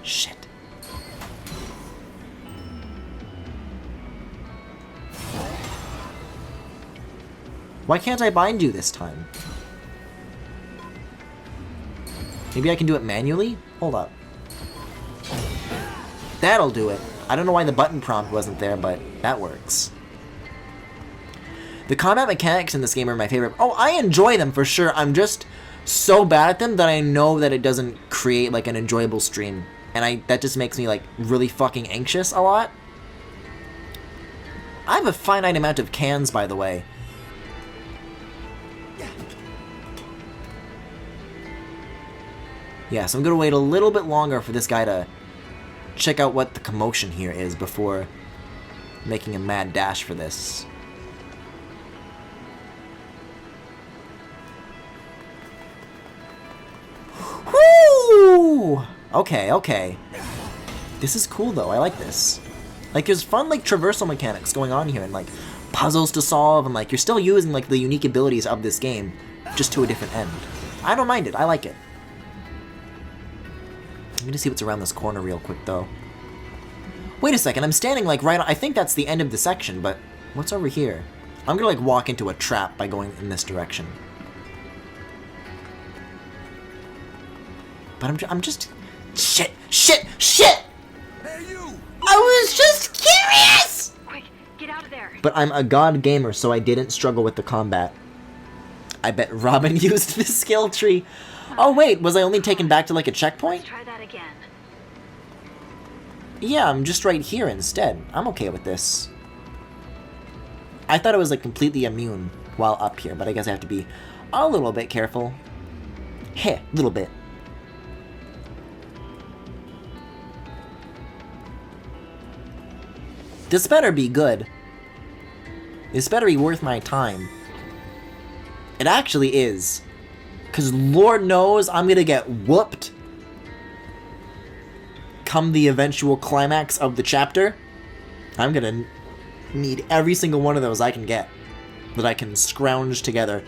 A: Shit. Why can't I bind you this time? Maybe I can do it manually? Hold up. That'll do it. I don't know why the button prompt wasn't there, but that works. The combat mechanics in this game are my favorite. Oh, I enjoy them for sure. I'm just so bad at them that I know that it doesn't create, like, an enjoyable stream. And that just makes me, like, really fucking anxious a lot. I have a finite amount of cans, by the way. Yeah, so I'm gonna wait a little bit longer for this guy to check out what the commotion here is before making a mad dash for this. Woo! Ooh. Okay, okay. This is cool, though. I like this. Like, there's fun, like, traversal mechanics going on here, and, like, puzzles to solve, and, like, you're still using, like, the unique abilities of this game, just to a different end. I don't mind it. I like it. I'm gonna see what's around this corner real quick, though. Wait a second. I'm standing, like, right on... I think that's the end of the section, but what's over here? I'm gonna, like, walk into a trap by going in this direction. But I'm just... Shit! Shit! Shit!
G: Hey, you!
A: I was just curious!
F: Quick, get out of there.
A: But I'm a god gamer, so I didn't struggle with the combat. I bet Robin used the skill tree. Oh wait, was I only taken back to like a checkpoint?
F: Let's try that again.
A: Yeah, I'm just right here instead. I'm okay with this. I thought it was like completely immune while up here, but I guess I have to be a little bit careful. Heh, little bit. This better be good. This better be worth my time. It actually is. Because Lord knows I'm going to get whooped come the eventual climax of the chapter. I'm going to need every single one of those I can get. That I can scrounge together.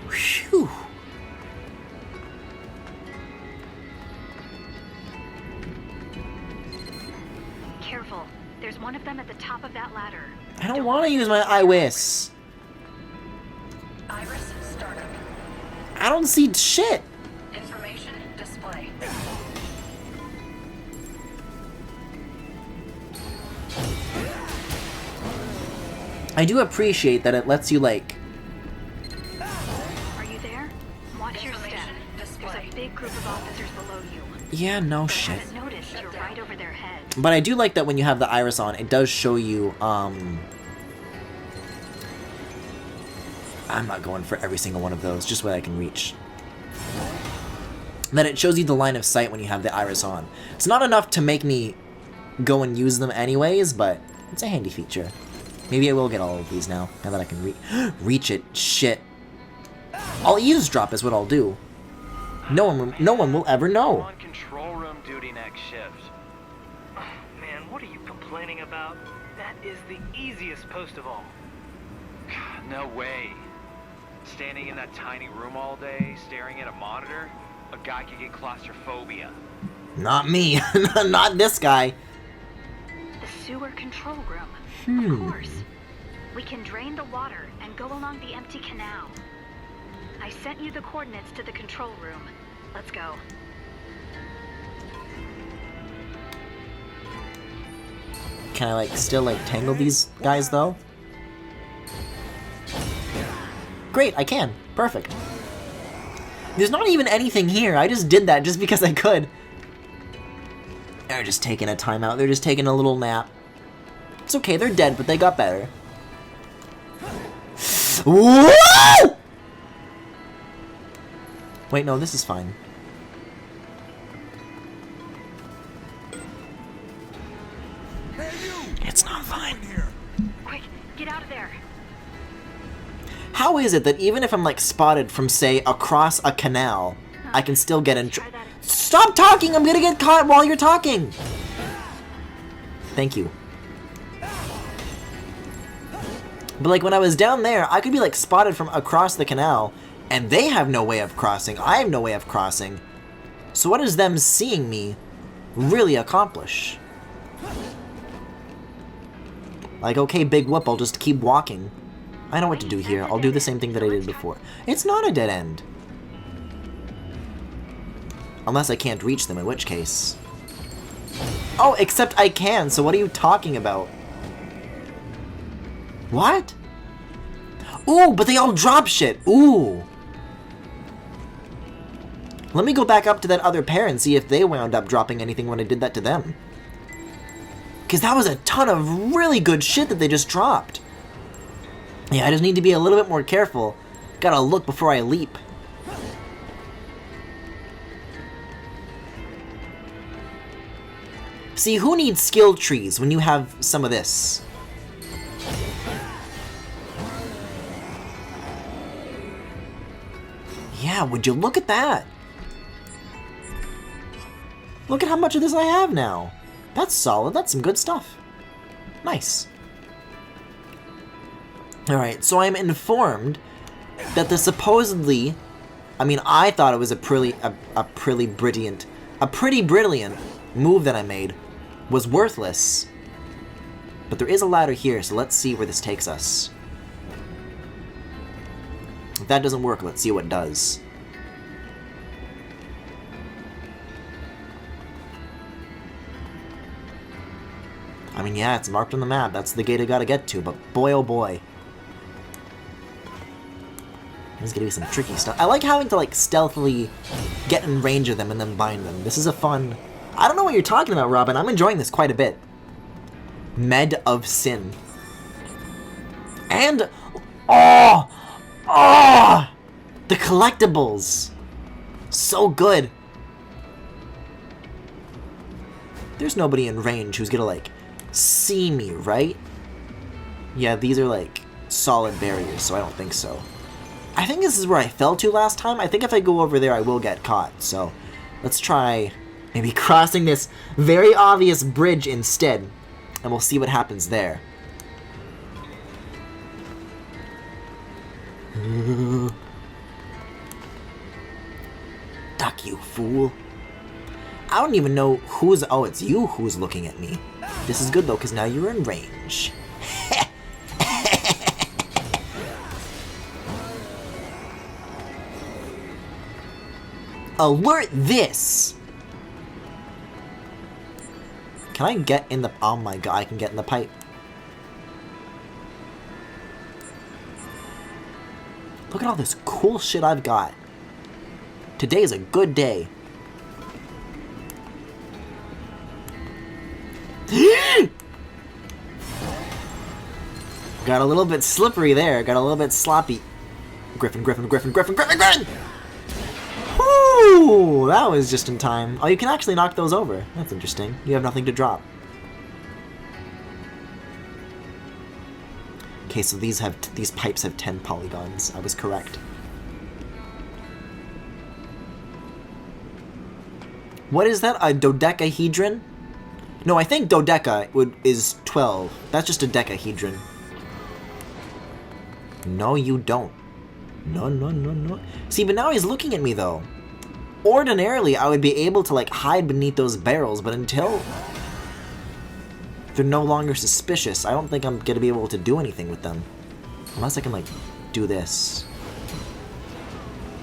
A: Whew.
F: Careful. There's one of them at the top of that ladder.
A: I don't want to use my iWis.
C: Iris startup.
A: I don't see shit.
C: Information display.
A: I do appreciate that it lets you, like...
F: Are you there? Watch your step. There's a big group of officers below you.
A: Yeah, no
F: But I
A: shit.
F: haven't noticed you're right over their heads.
A: But I do like that when you have the iris on, it does show you, I'm not going for every single one of those, just what I can reach. That it shows you the line of sight when you have the iris on. It's not enough to make me go and use them anyways, but it's a handy feature. Maybe I will get all of these now that I can reach it. Shit. I'll eavesdrop is what I'll do. No one will ever know.
H: On control room duty next shift.
D: Oh, man, what are you complaining about? That is the easiest post of all.
H: No way. Standing in that tiny room all day, staring at a monitor, a guy could get claustrophobia.
A: Not me. Not this guy.
F: The sewer control room. Of course. We can drain the water and go along the empty canal. I sent you the coordinates to the control room. Let's go.
A: Can I, like, still, like, tangle these guys, though? Great, I can. Perfect. There's not even anything here. I just did that just because I could. They're just taking a timeout. They're just taking a little nap. It's okay, they're dead, but they got better. Whoa! Wait, no, this is fine.
G: Hey, you!
A: It's not fine.
G: Doing here?
F: Quick, get out of there.
A: How is it that even if I'm, like, spotted from, say, across a canal, I can still get in...
F: Try that.
A: Stop talking! I'm gonna get caught while you're talking! Thank you. But, like, when I was down there, I could be, like, spotted from across the canal, and they have no way of crossing. I have no way of crossing. So what does them seeing me really accomplish? Like, okay, big whoop, I'll just keep walking. I know what to do here. I'll do the same thing that I did before. It's not a dead end. Unless I can't reach them, in which case... Oh, except I can, so what are you talking about? What? Ooh, but they all drop shit. Ooh. Let me go back up to that other pair and see if they wound up dropping anything when I did that to them. Because that was a ton of really good shit that they just dropped. Yeah, I just need to be a little bit more careful. Gotta look before I leap. See, who needs skill trees when you have some of this? Yeah, would you look at that? Look at how much of this I have now. That's solid. That's some good stuff. Nice. Alright, so I'm informed that the supposedly... I mean, I thought it was a pretty brilliant move that I made was worthless. But there is a ladder here, so let's see where this takes us. If that doesn't work, let's see what does. I mean, yeah, it's marked on the map. That's the gate I gotta get to, but boy oh boy. There's gonna be some tricky stuff. I like having to, like, stealthily get in range of them and then bind them. This is a fun... I don't know what you're talking about, Robin. I'm enjoying this quite a bit. Med of Sin. And... Oh! Oh! The collectibles! So good. There's nobody in range who's gonna, like, see me, right? Yeah, these are, like, solid barriers, so I don't think so. I think this is where I fell to last time. I think if I go over there, I will get caught, so let's try maybe crossing this very obvious bridge instead, and we'll see what happens there. Duck, you fool. I don't even know who's... Oh, it's you who's looking at me. This is good, though, because now you're in range. Alert this! Can I get in the... Oh my god, I can get in the pipe. Look at all this cool shit I've got. Today is a good day. Got a little bit slippery there. Got a little bit sloppy. Griffin. Whoo! That was just in time. Oh, you can actually knock those over. That's interesting. You have nothing to drop. Okay, so these pipes have 10 polygons. I was correct. What is that? A dodecahedron? No, I think dodeca is 12. That's just a decahedron. No, you don't. No. See, but now he's looking at me, though. Ordinarily, I would be able to, like, hide beneath those barrels, but until they're no longer suspicious, I don't think I'm gonna be able to do anything with them. Unless I can, like, do this.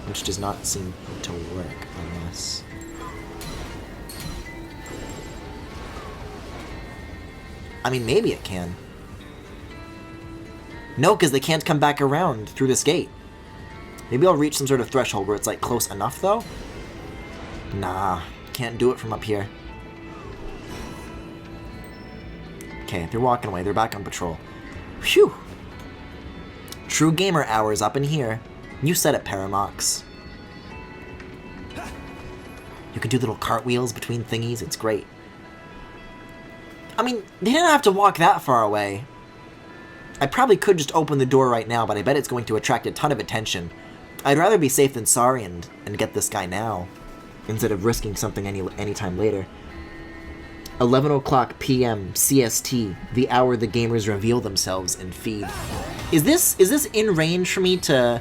A: Which does not seem to work, unless... I mean, maybe it can. No, because they can't come back around through this gate. Maybe I'll reach some sort of threshold where it's, like, close enough, though? Nah, can't do it from up here. Okay, they're walking away. They're back on patrol. Phew! True gamer hours up in here. You said it, Paramox. You can do little cartwheels between thingies. It's great. I mean, they didn't have to walk that far away. I probably could just open the door right now, but I bet it's going to attract a ton of attention. I'd rather be safe than sorry and get this guy now, instead of risking something anytime later. 11 o'clock p.m. CST, the hour the gamers reveal themselves and feed. Is this in range for me to...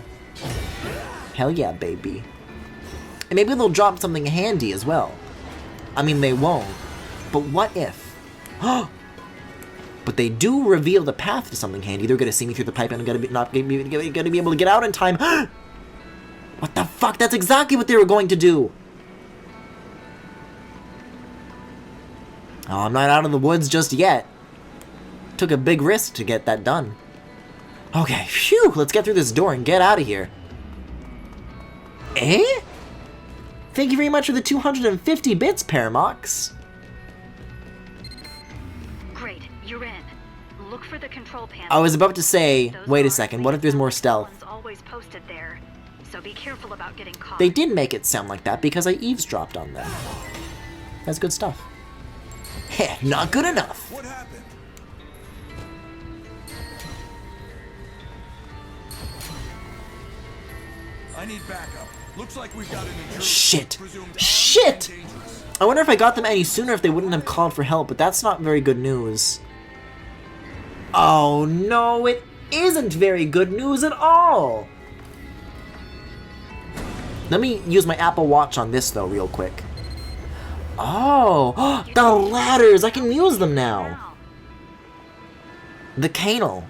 A: Hell yeah, baby. And maybe they'll drop something handy as well. I mean, they won't. But what if? But they do reveal the path to something handy. They're gonna see me through the pipe and I'm gonna be able to get out in time. What the fuck? That's exactly what they were going to do. Oh, I'm not out of the woods just yet. Took a big risk to get that done. Okay, phew, let's get through this door and get out of here. Eh? Thank you very much for the 250 bits, Paramox.
F: Great, you're in. Look for the control panel.
A: I was about to say,
F: Those
A: wait a
F: guards
A: second,
F: make
A: what if there's more
F: it sound
A: stealth?
F: like someone's always posted there, so be careful about getting caught.
A: They did make it sound like that because I eavesdropped on them. That's good stuff. Heh, not good enough.
G: What happened? I need backup. Looks like we've got an intruder.
A: Shit.
G: Presumed
A: Shit!
G: dangerous.
A: I wonder if I got them any sooner if they wouldn't have called for help, but that's not very good news. Oh no, it isn't very good news at all! Let me use my Apple Watch on this though real quick. Oh, the ladders! I can use them now! The canal.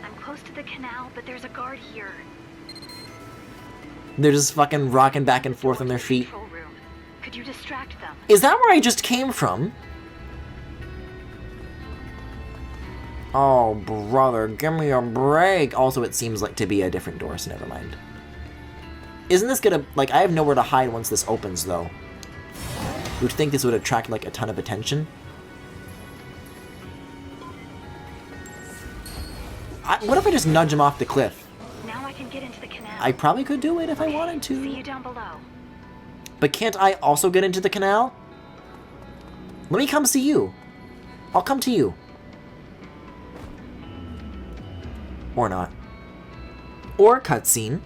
F: I'm close to the canal, but there's a guard here.
A: They're just fucking rocking back and forth on their feet.
F: Control room. Could you distract them?
A: Is that where I just came from? Oh, brother, give me a break. Also, it seems like to be a different door, so never mind. Isn't this gonna... Like, I have nowhere to hide once this opens, though. You would think this would attract, like, a ton of attention. What if I just nudge him off the cliff?
F: Now I can get into the canal.
A: I probably could do it if I wanted
F: See
A: to.
F: you down below.
A: But can't I also get into the canal? Let me come see you. I'll come to you. Or not. Or cutscene.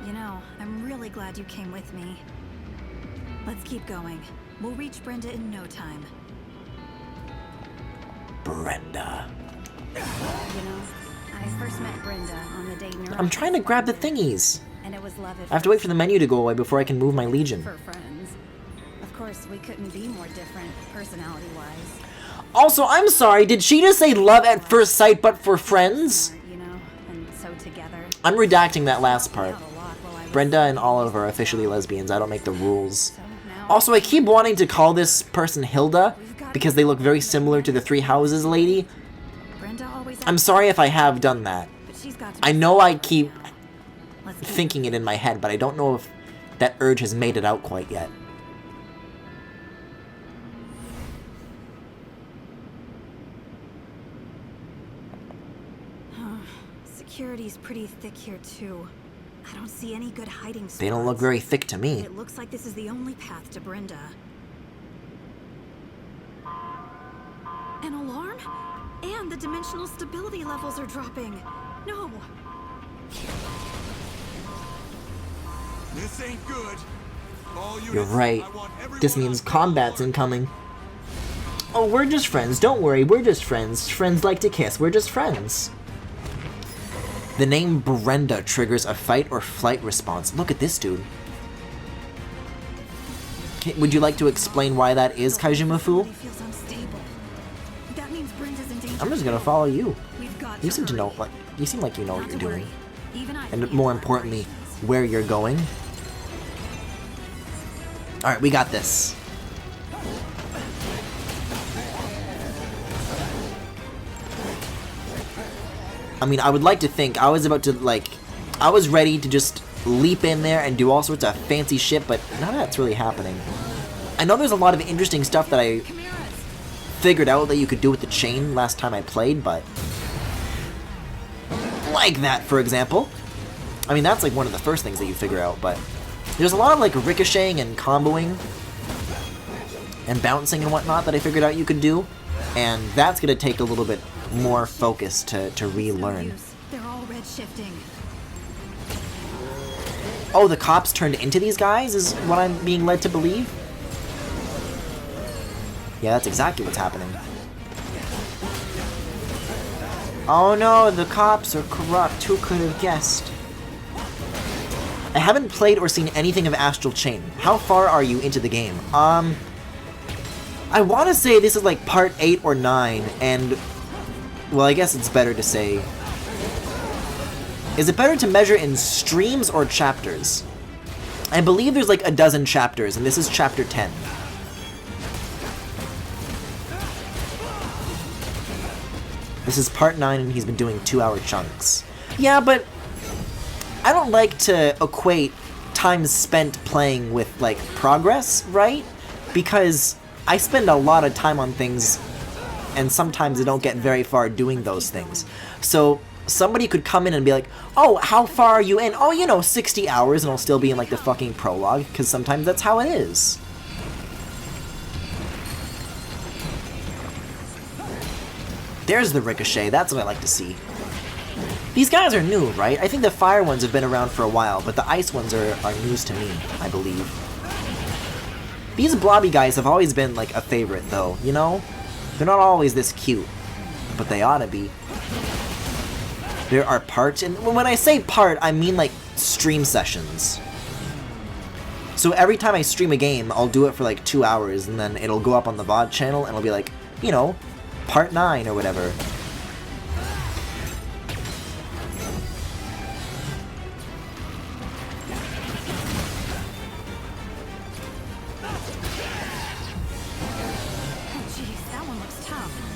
I: You know, I'm really glad you came with me. Let's keep going. We'll reach Brenda in no time.
A: Brenda.
I: You know, I first met Brenda on the day
A: I'm trying to grab the thingies.
I: and it was love at
A: I have to wait for the menu to go away before I can move my Legion.
I: for friends. Of course, we couldn't be more different personality-wise.
A: Also, I'm sorry, did she just say love at first sight but for friends?
I: You know, and so together.
A: I'm redacting that last part.
I: Out a lot while I was
A: Brenda and Olive are officially lesbians. I don't make the rules.
I: so now
A: Also, I keep wanting to call this person Hilda because they look very similar to the Three Houses lady.
I: Brenda always
A: I'm sorry if I have done that.
I: but she's got to
A: I
I: be
A: know I
I: somewhere
A: keep
I: now. Let's keep
A: thinking it in my head, but I don't know if that urge has made it out quite yet.
I: Security's pretty thick here too. I don't see any good hiding spots.
A: They don't look very thick to me.
I: It looks like this is the only path to Brenda. An alarm? And the dimensional stability levels are dropping. No.
G: This ain't good. All units,
A: You're right.
G: I want everyone
A: This means
G: on
A: combat's incoming. Oh, we're just friends. Don't worry, we're just friends. Friends like to kiss. We're just friends. The name Brenda triggers a fight or flight response. Look at this dude. Would you like to explain why that is, Kaijumafu?
I: It feels unstable. That means Brenda's in danger.
A: I'm just gonna follow you.
I: We've got
A: You
I: to
A: seem to know,
I: hurry.
A: like, you seem like you know
I: Not
A: what you're
I: to worry.
A: doing.
I: Even I
A: And
I: can
A: more
I: handle
A: importantly,
I: operations.
A: where you're going. Alright, we got this. I mean, I would like to think I was about to, like, I was ready to just leap in there and do all sorts of fancy shit, but none of that's really happening. I know there's a lot of interesting stuff that I figured out that you could do with the chain last time I played, but... like that, for example. I mean, that's like one of the first things that you figure out, but... there's a lot of, like, ricocheting and comboing and bouncing and whatnot that I figured out you could do, and that's gonna take a little bit more focus to relearn.
I: They're all red shifting.
A: Oh, the cops turned into these guys is what I'm being led to believe? Yeah, that's exactly what's happening. Oh no, the cops are corrupt. Who could have guessed? I haven't played or seen anything of Astral Chain. How far are you into the game? I want to say this is like part 8 or 9, and... well, I guess it's better to say... is it better to measure in streams or chapters? I believe there's like a dozen chapters, and this is chapter 10. This is part 9, and he's been doing 2-hour chunks. Yeah, but I don't like to equate time spent playing with, like, progress, right? Because I spend a lot of time on things, and sometimes I don't get very far doing those things. So somebody could come in and be like, oh, how far are you in? Oh, you know, 60 hours, and I'll still be in, like, the fucking prologue, because sometimes that's how it is. There's the ricochet, that's what I like to see. These guys are new, right? I think the fire ones have been around for a while, but the ice ones are news to me, I believe. These blobby guys have always been, like, a favorite, though, you know? They're not always this cute, but they ought to be. There are parts, and when I say part, I mean, like, stream sessions. So every time I stream a game, I'll do it for, like, 2 hours, and then it'll go up on the VOD channel, and it'll be like, you know, part 9 or whatever.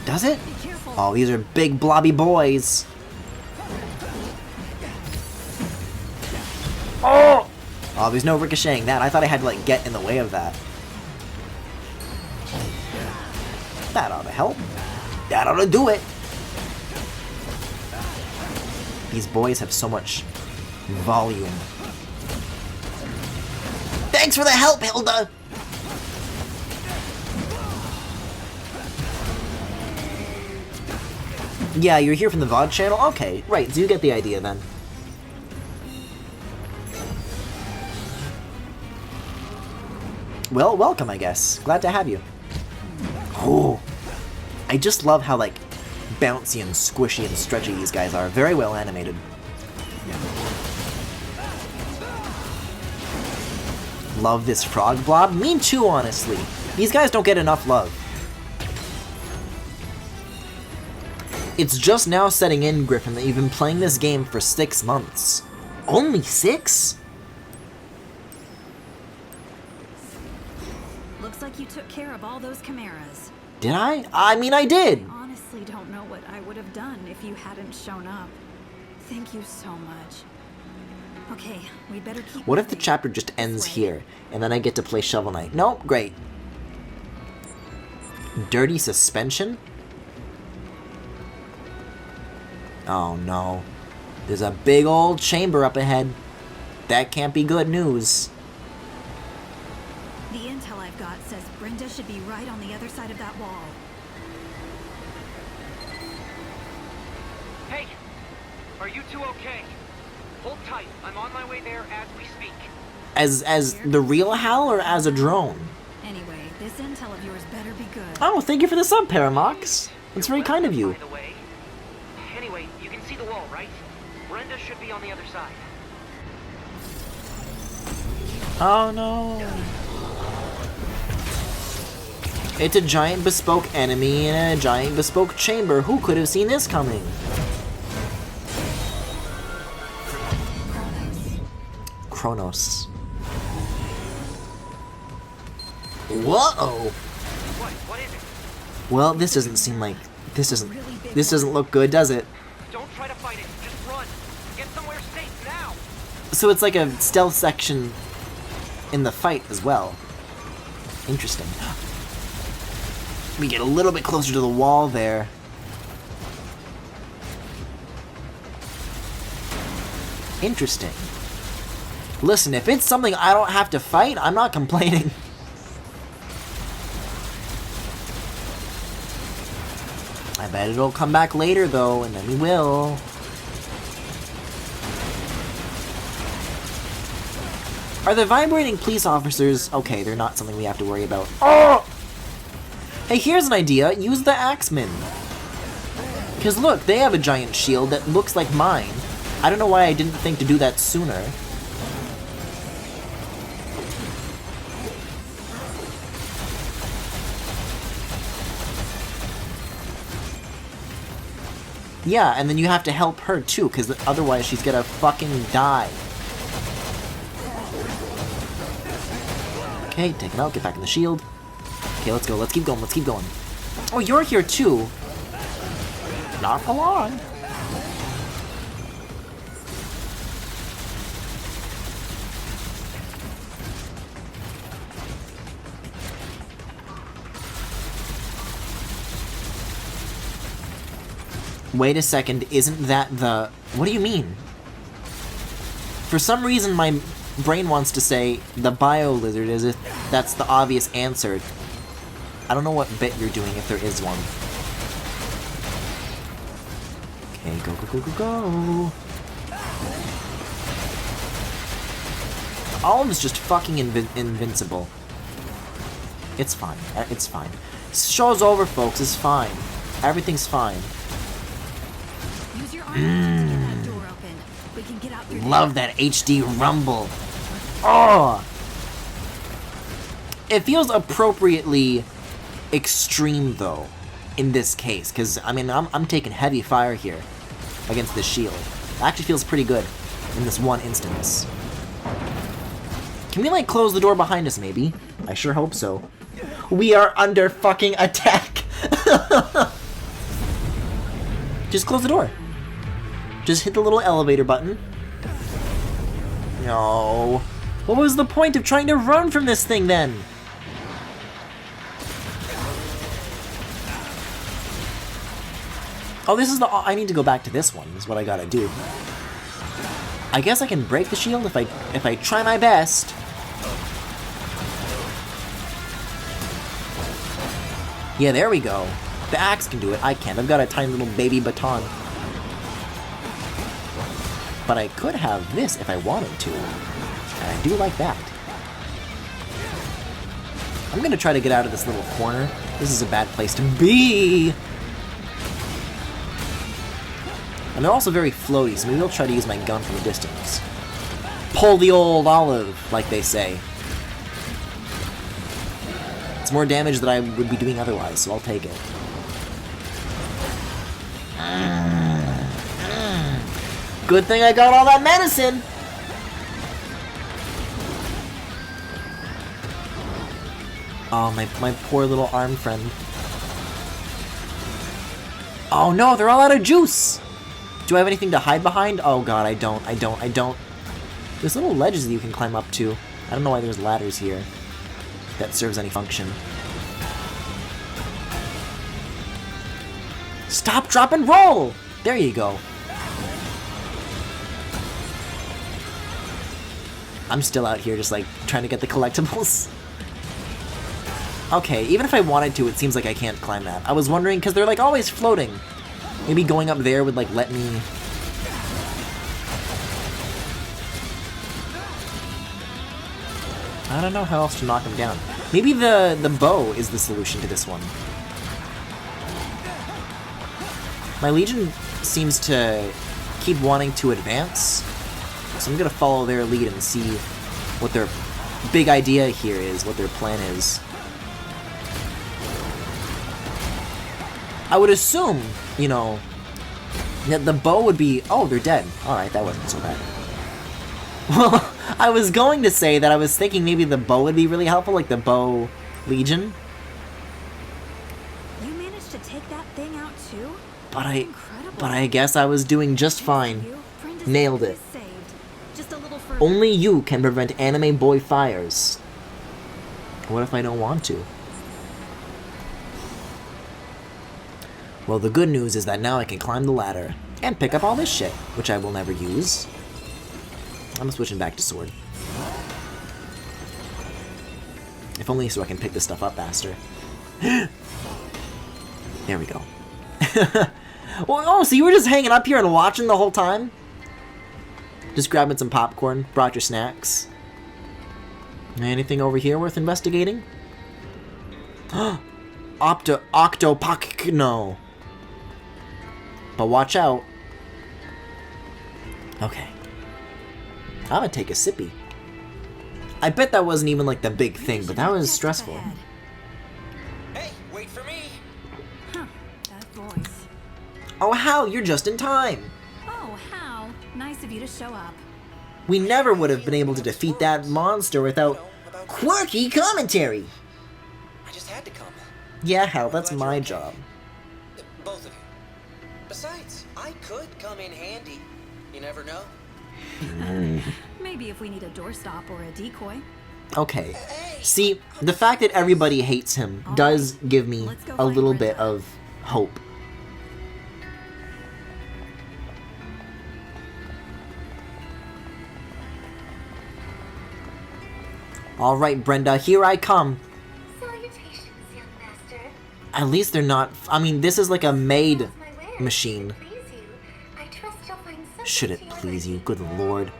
A: Does it? Oh, these are big blobby boys. Oh! Oh, there's no ricocheting that. I thought I had to, like, get in the way of that. That ought to help. That ought to do it. These boys have so much volume. Thanks for the help, Hilda! Yeah, you're here from the VOD channel? Okay, right, so you get the idea then. Well, welcome, I guess. Glad to have you. Oh, I just love how, like, bouncy and squishy and stretchy these guys are. Very well animated. Love this frog blob? Me too, honestly. These guys don't get enough love. It's just now setting in, Griffin, that you've been playing this game for 6 months. Only 6?
I: Looks like you took care of all those chimeras.
A: Did I? I mean, I did!
I: I honestly don't know what I would have done if you hadn't shown up. Thank you so much. Okay, we better keep...
A: What if the chapter just ends here, and then I get to play Shovel Knight? Nope, great. Dirty suspension? Oh no. There's a big old chamber up ahead. That can't be good news.
I: The intel I've got says Brenda should be right on the other side of that wall.
D: Hey! Are you two okay? Hold tight. I'm on my way there as we speak.
A: As the real Hal or as a drone?
I: Anyway, this intel of yours better be good.
A: Oh, thank you for the sub, Paramox. That's very kind of you.
D: By the way. Anyway, you can see the wall, right? Brenda should be on the other side.
A: Oh no. It's a giant bespoke enemy in a giant bespoke chamber. Who could have seen this coming? Kronos. Whoa!
D: What is it?
A: Well, this doesn't seem like... This doesn't look good, does it?
D: Don't try to fight it. Just run. Get somewhere safe now.
A: So it's like a stealth section in the fight as well. Interesting. We get a little bit closer to the wall there. Interesting. Listen, if it's something I don't have to fight, I'm not complaining. I bet it'll come back later, though, and then we will. Are the vibrating police officers... Okay, they're not something we have to worry about. Oh! Hey, here's an idea. Use the Axemen. Because look, they have a giant shield that looks like mine. I don't know why I didn't think to do that sooner. Yeah, and then you have to help her too, because otherwise she's gonna fucking die. Okay, take him out, get back in the shield. Okay, let's go, let's keep going, let's keep going. Oh, you're here too. Not for long. Wait a second, isn't that the... What do you mean? For some reason my brain wants to say the bio lizard as if that's the obvious answer. I don't know what bit you're doing if there is one. Okay, Go, go, go, go, go. Olive's just fucking invincible. It's fine. It's fine. Show's over, folks. It's fine. Everything's fine.
I: Use your arm to get that door open. We can get out through
A: Love that HD rumble. Oh! It feels appropriately extreme, though, in this case. Because, I mean, I'm taking heavy fire here against this shield. It actually feels pretty good in this one instance. Can we, like, close the door behind us, maybe? I sure hope so. We are under fucking attack! Just close the door. Just hit the little elevator button. No. What was the point of trying to run from this thing, then? Oh, this is the... I need to go back to this one, is what I gotta do. I guess I can break the shield if I try my best. Yeah, there we go. The axe can do it. I can't. I've got a tiny little baby baton. But I could have this if I wanted to. And I do like that. I'm gonna try to get out of this little corner. This is a bad place to be. And they're also very floaty, so maybe I'll try to use my gun from a distance. Pull the old olive, like they say. It's more damage than I would be doing otherwise, so I'll take it. Good thing I got all that medicine! Oh, my poor little arm friend. Oh no, they're all out of juice! Do I have anything to hide behind? Oh god, I don't. There's little ledges that you can climb up to. I don't know why there's ladders here. That serves any function. Stop, drop, and roll! There you go. I'm still out here just like trying to get the collectibles. Okay, even if I wanted to, it seems like I can't climb that. I was wondering, because they're like always floating. Maybe going up there would like let me... I don't know how else to knock him down. Maybe the bow is the solution to this one. My Legion seems to keep wanting to advance, so I'm gonna follow their lead and see what their big idea here is, what their plan is. I would assume, you know, that the bow would be... Oh, they're dead. Alright, that wasn't so bad. Well, I was going to say that I was thinking maybe the bow would be really helpful, like the bow Legion.
I: You managed to take that thing out too?
A: But
I: Incredible.
A: I guess I was doing just fine. Nailed it.
I: Saved. Just a little further.
A: Only you can prevent anime boy fires. What if I don't want to? Well, the good news is that now I can climb the ladder and pick up all this shit, which I will never use. I'm switching back to sword. If only so I can pick this stuff up faster. There we go. Well, oh, so you were just hanging up here and watching the whole time? Just grabbing some popcorn, brought your snacks. Anything over here worth investigating? Octopoc, no. But watch out. Okay. I'm gonna take a sippy. I bet that wasn't even like the big thing, but that was stressful.
J: Hey, wait for me.
I: Huh, that voice.
A: Oh, Hal, you're just in time.
I: Oh, how nice of you to show up.
A: We never would have been able to defeat that monster without quirky commentary.
J: I just had to come.
A: Yeah, Hal, that's my job.
J: Both of you. Besides, I could come in handy. You never know.
I: Maybe if we need a doorstop or a decoy.
A: Okay. See, the fact that everybody hates him does give me a little bit of hope. Alright, Brenda, here I come.
B: Salutations, young master.
A: At least they're not... I mean, this is like a maid
B: How's my wares?
A: machine.
B: Please you.
A: Should it please you, good lord.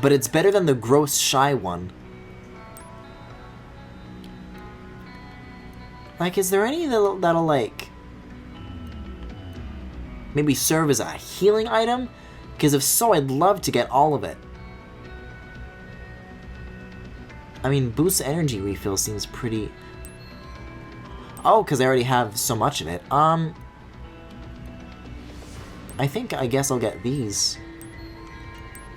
A: But it's better than the gross, shy one. Like, is there any that'll like... maybe serve as a healing item? Because if so, I'd love to get all of it. I mean, boost energy refill seems pretty... oh, because I already have so much of it. I guess I'll get these.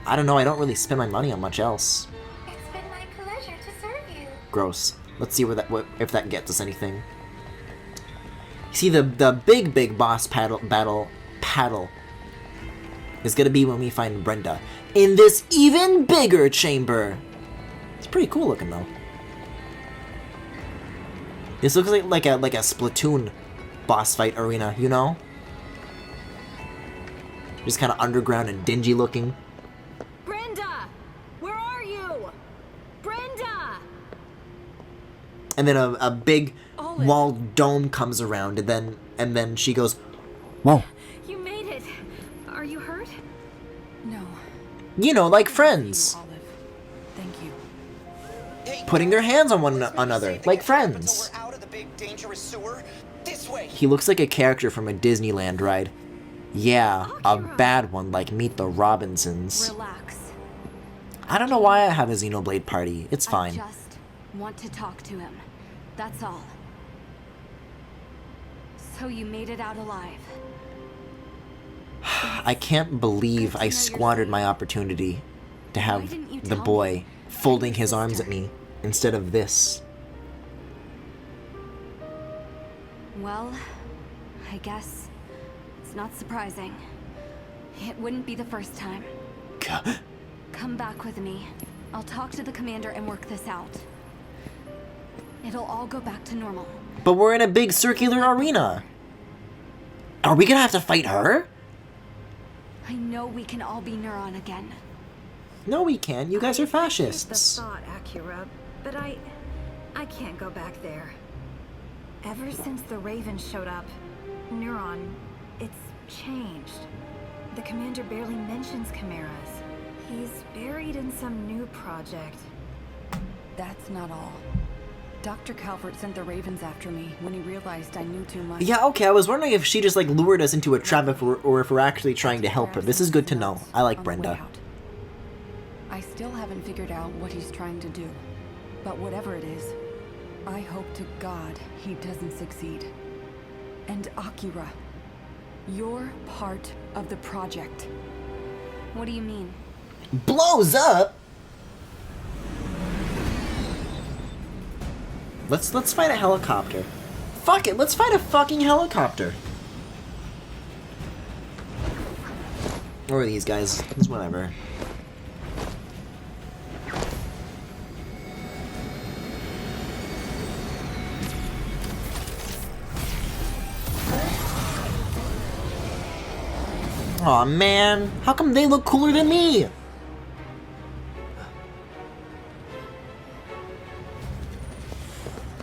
A: I don't know, I don't really spend my money on much else.
B: It's been my pleasure to serve you.
A: Gross. Let's see if that gets us anything. See, the big boss battle is gonna be when we find Brenda in this even bigger chamber. It's pretty cool looking though. This looks like a Splatoon boss fight arena, you know? Just kind of underground and dingy looking.
I: Brenda! Where are you? Brenda!
A: And then a big walled dome comes around, and then she goes, "Whoa."
I: You made it. Are you hurt? No.
A: You know, like friends.
I: Thank you.
J: Hey,
A: Putting their hands on one another, like friends.
J: So we're out of the big dangerous sewer. This way.
A: He looks like a character from a Disneyland ride. Yeah, a bad one like Meet the Robinsons.
F: Relax.
A: I don't know why I have a Xenoblade party. It's fine.
F: I just want to talk to him. That's all. So you made it out alive.
A: I can't believe I squandered my opportunity to have the boy folding his arms at me instead of this.
F: Well, I guess it's not surprising. It wouldn't be the first time. Come back with me. I'll talk to the commander and work this out. It'll all go back to normal.
A: But we're in a big circular arena. Are we gonna have to fight her?
F: I know we can all be Neuron again.
A: No, we can't. You guys are fascists.
I: The thought, Akira, but I can't go back there. Ever since the Raven showed up, Neuron, it's changed. The commander barely mentions chimeras. He's buried in some new project.
K: That's not all. Dr. Calvert sent the Ravens after me when he realized I knew too much.
A: Yeah, okay, I was wondering if she just, like, lured us into a trap or if we're actually trying to help her. This is good to know. I like Brenda.
K: I still haven't figured out what he's trying to do. But whatever it is, I hope to God he doesn't succeed. And Akira, you're part of the project.
F: What do you mean?
A: Blows up? Let's fight a helicopter. Fuck it, let's fight a fucking helicopter. Or these guys, it's whatever. Aw man, how come they look cooler than me?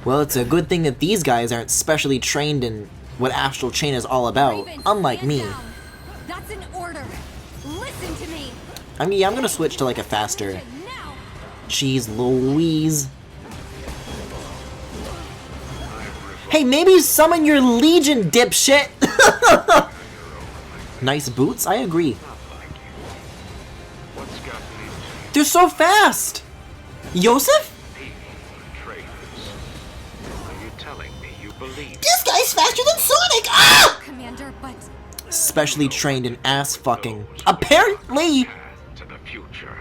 A: Well, it's a good thing that these guys aren't specially trained in what Astral Chain is all about, unlike me.
F: That's an order. Listen to me.
A: I mean, I'm gonna switch to like a faster. Jeez Louise. Hey, maybe summon your Legion, dipshit! Nice boots, I agree. They're so fast! Yosef? This guy's faster than Sonic! Ah!
F: Commander, but
A: Specially trained in ass fucking. Apparently!
L: To the future.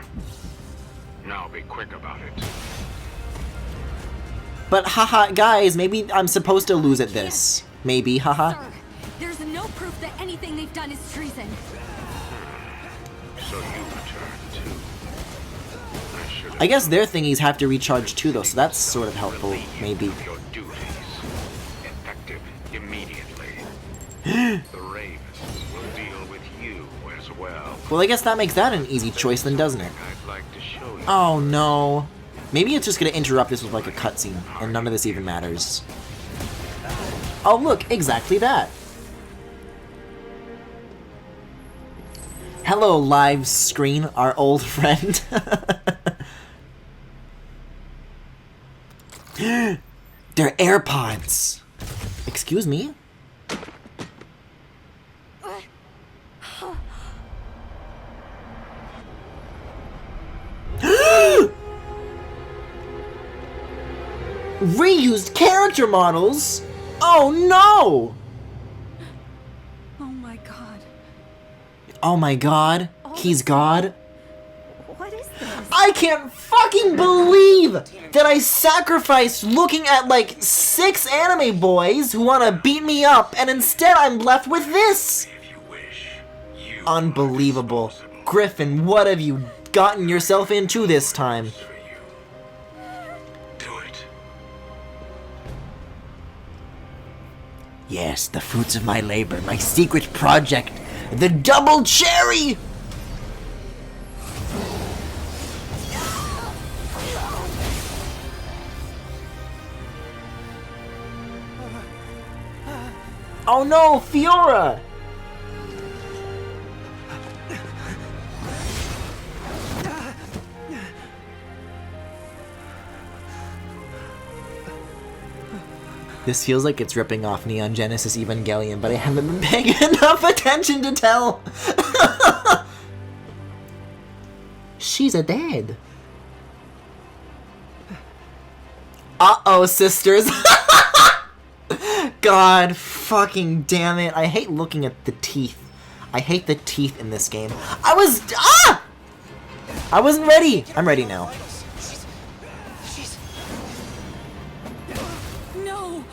L: Now be quick about it.
A: But haha, guys, maybe I'm supposed to lose at this. Maybe, haha.
F: sir, there's no proof that anything they've done is treason.
L: So you return too.
A: I guess their thingies have to recharge too, though, so that's sort of helpful, maybe.
L: Your duties. Effective immediately. The Ravens will deal with you as well.
A: Well, I guess that makes that an easy choice then, doesn't it?
L: I'd like to show you.
A: Oh no. Maybe it's just gonna interrupt this with like a cutscene, and none of this even matters. Oh look, exactly that. Hello, live screen, our old friend. They're AirPods. Excuse me? Reused character models? Oh no!
K: Oh my god.
A: Oh my god. He's God.
I: What is this?
A: I can't fucking believe that I sacrificed looking at like 6 anime boys who want to beat me up, and instead I'm left with this! Unbelievable. Griffin, what have you gotten yourself into this time? Yes, the fruits of my labor, my secret project, the double cherry! Oh no, Fiora! This feels like it's ripping off Neon Genesis Evangelion, but I haven't been paying enough attention to tell. She's a dead. Uh-oh, sisters. God fucking damn it. I hate looking at the teeth. I hate the teeth in this game. I wasn't ready. I'm ready now.
K: No!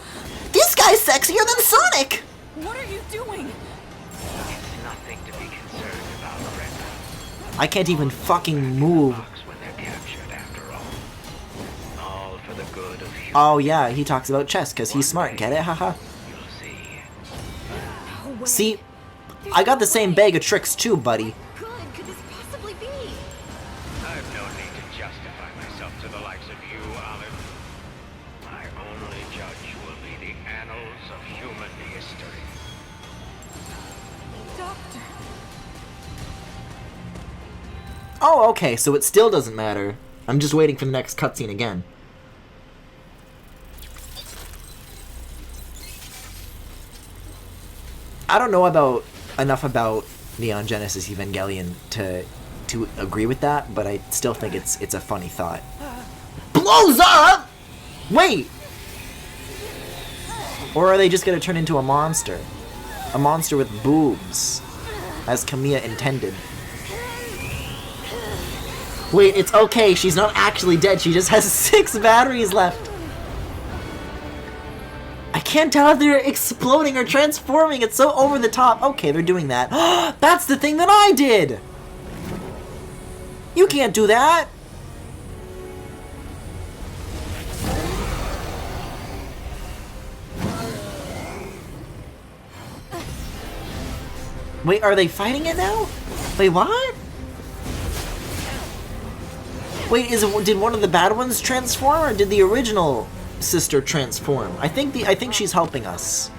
A: This guy's sexier than Sonic!
K: What are you doing?
L: It's nothing to be concerned about, Brenda.
A: I can't even fucking move.
L: When they're captured, after all for the good of humanity.
A: Oh yeah, he talks about chess because he's smart. Get it? Haha. See, I got the same bag of tricks too, buddy.
I: Good could this possibly be?
L: I've no need to justify myself to the likes of you, Olive. My only judge will be the annals of human history.
K: Doctor.
A: Oh, okay, so it still doesn't matter. I'm just waiting for the next cutscene again. I don't know enough about Neon Genesis Evangelion to agree with that, but I still think it's a funny thought. Blows up! Wait! Or are they just gonna turn into a monster? A monster with boobs, as Kamiya intended. Wait, it's okay, she's not actually dead, she just has 6 batteries left. I can't tell if they're exploding or transforming, it's so over the top. Okay, they're doing that. That's the thing that I did! You can't do that! Wait, are they fighting it now? Wait, what? Wait, did one of the bad ones transform, or did the original sister transform? I think she's helping us.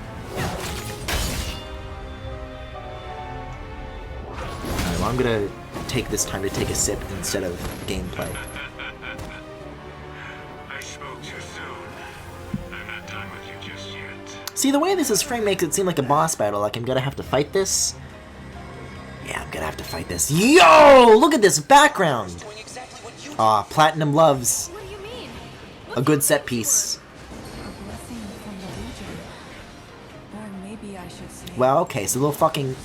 A: Alright, well, I'm gonna take this time to take a sip instead of gameplay.
L: I spoke too soon. I'm not done with you just yet.
A: See, the way this is framed makes it seem like a boss battle, like I'm gonna have to fight this. Yeah, I'm gonna have to fight this. Yo! Look at this background! Aw, Platinum loves a good set piece.
K: A blessing from the Legion. Or maybe I should say...
A: Well, okay, so they'll fucking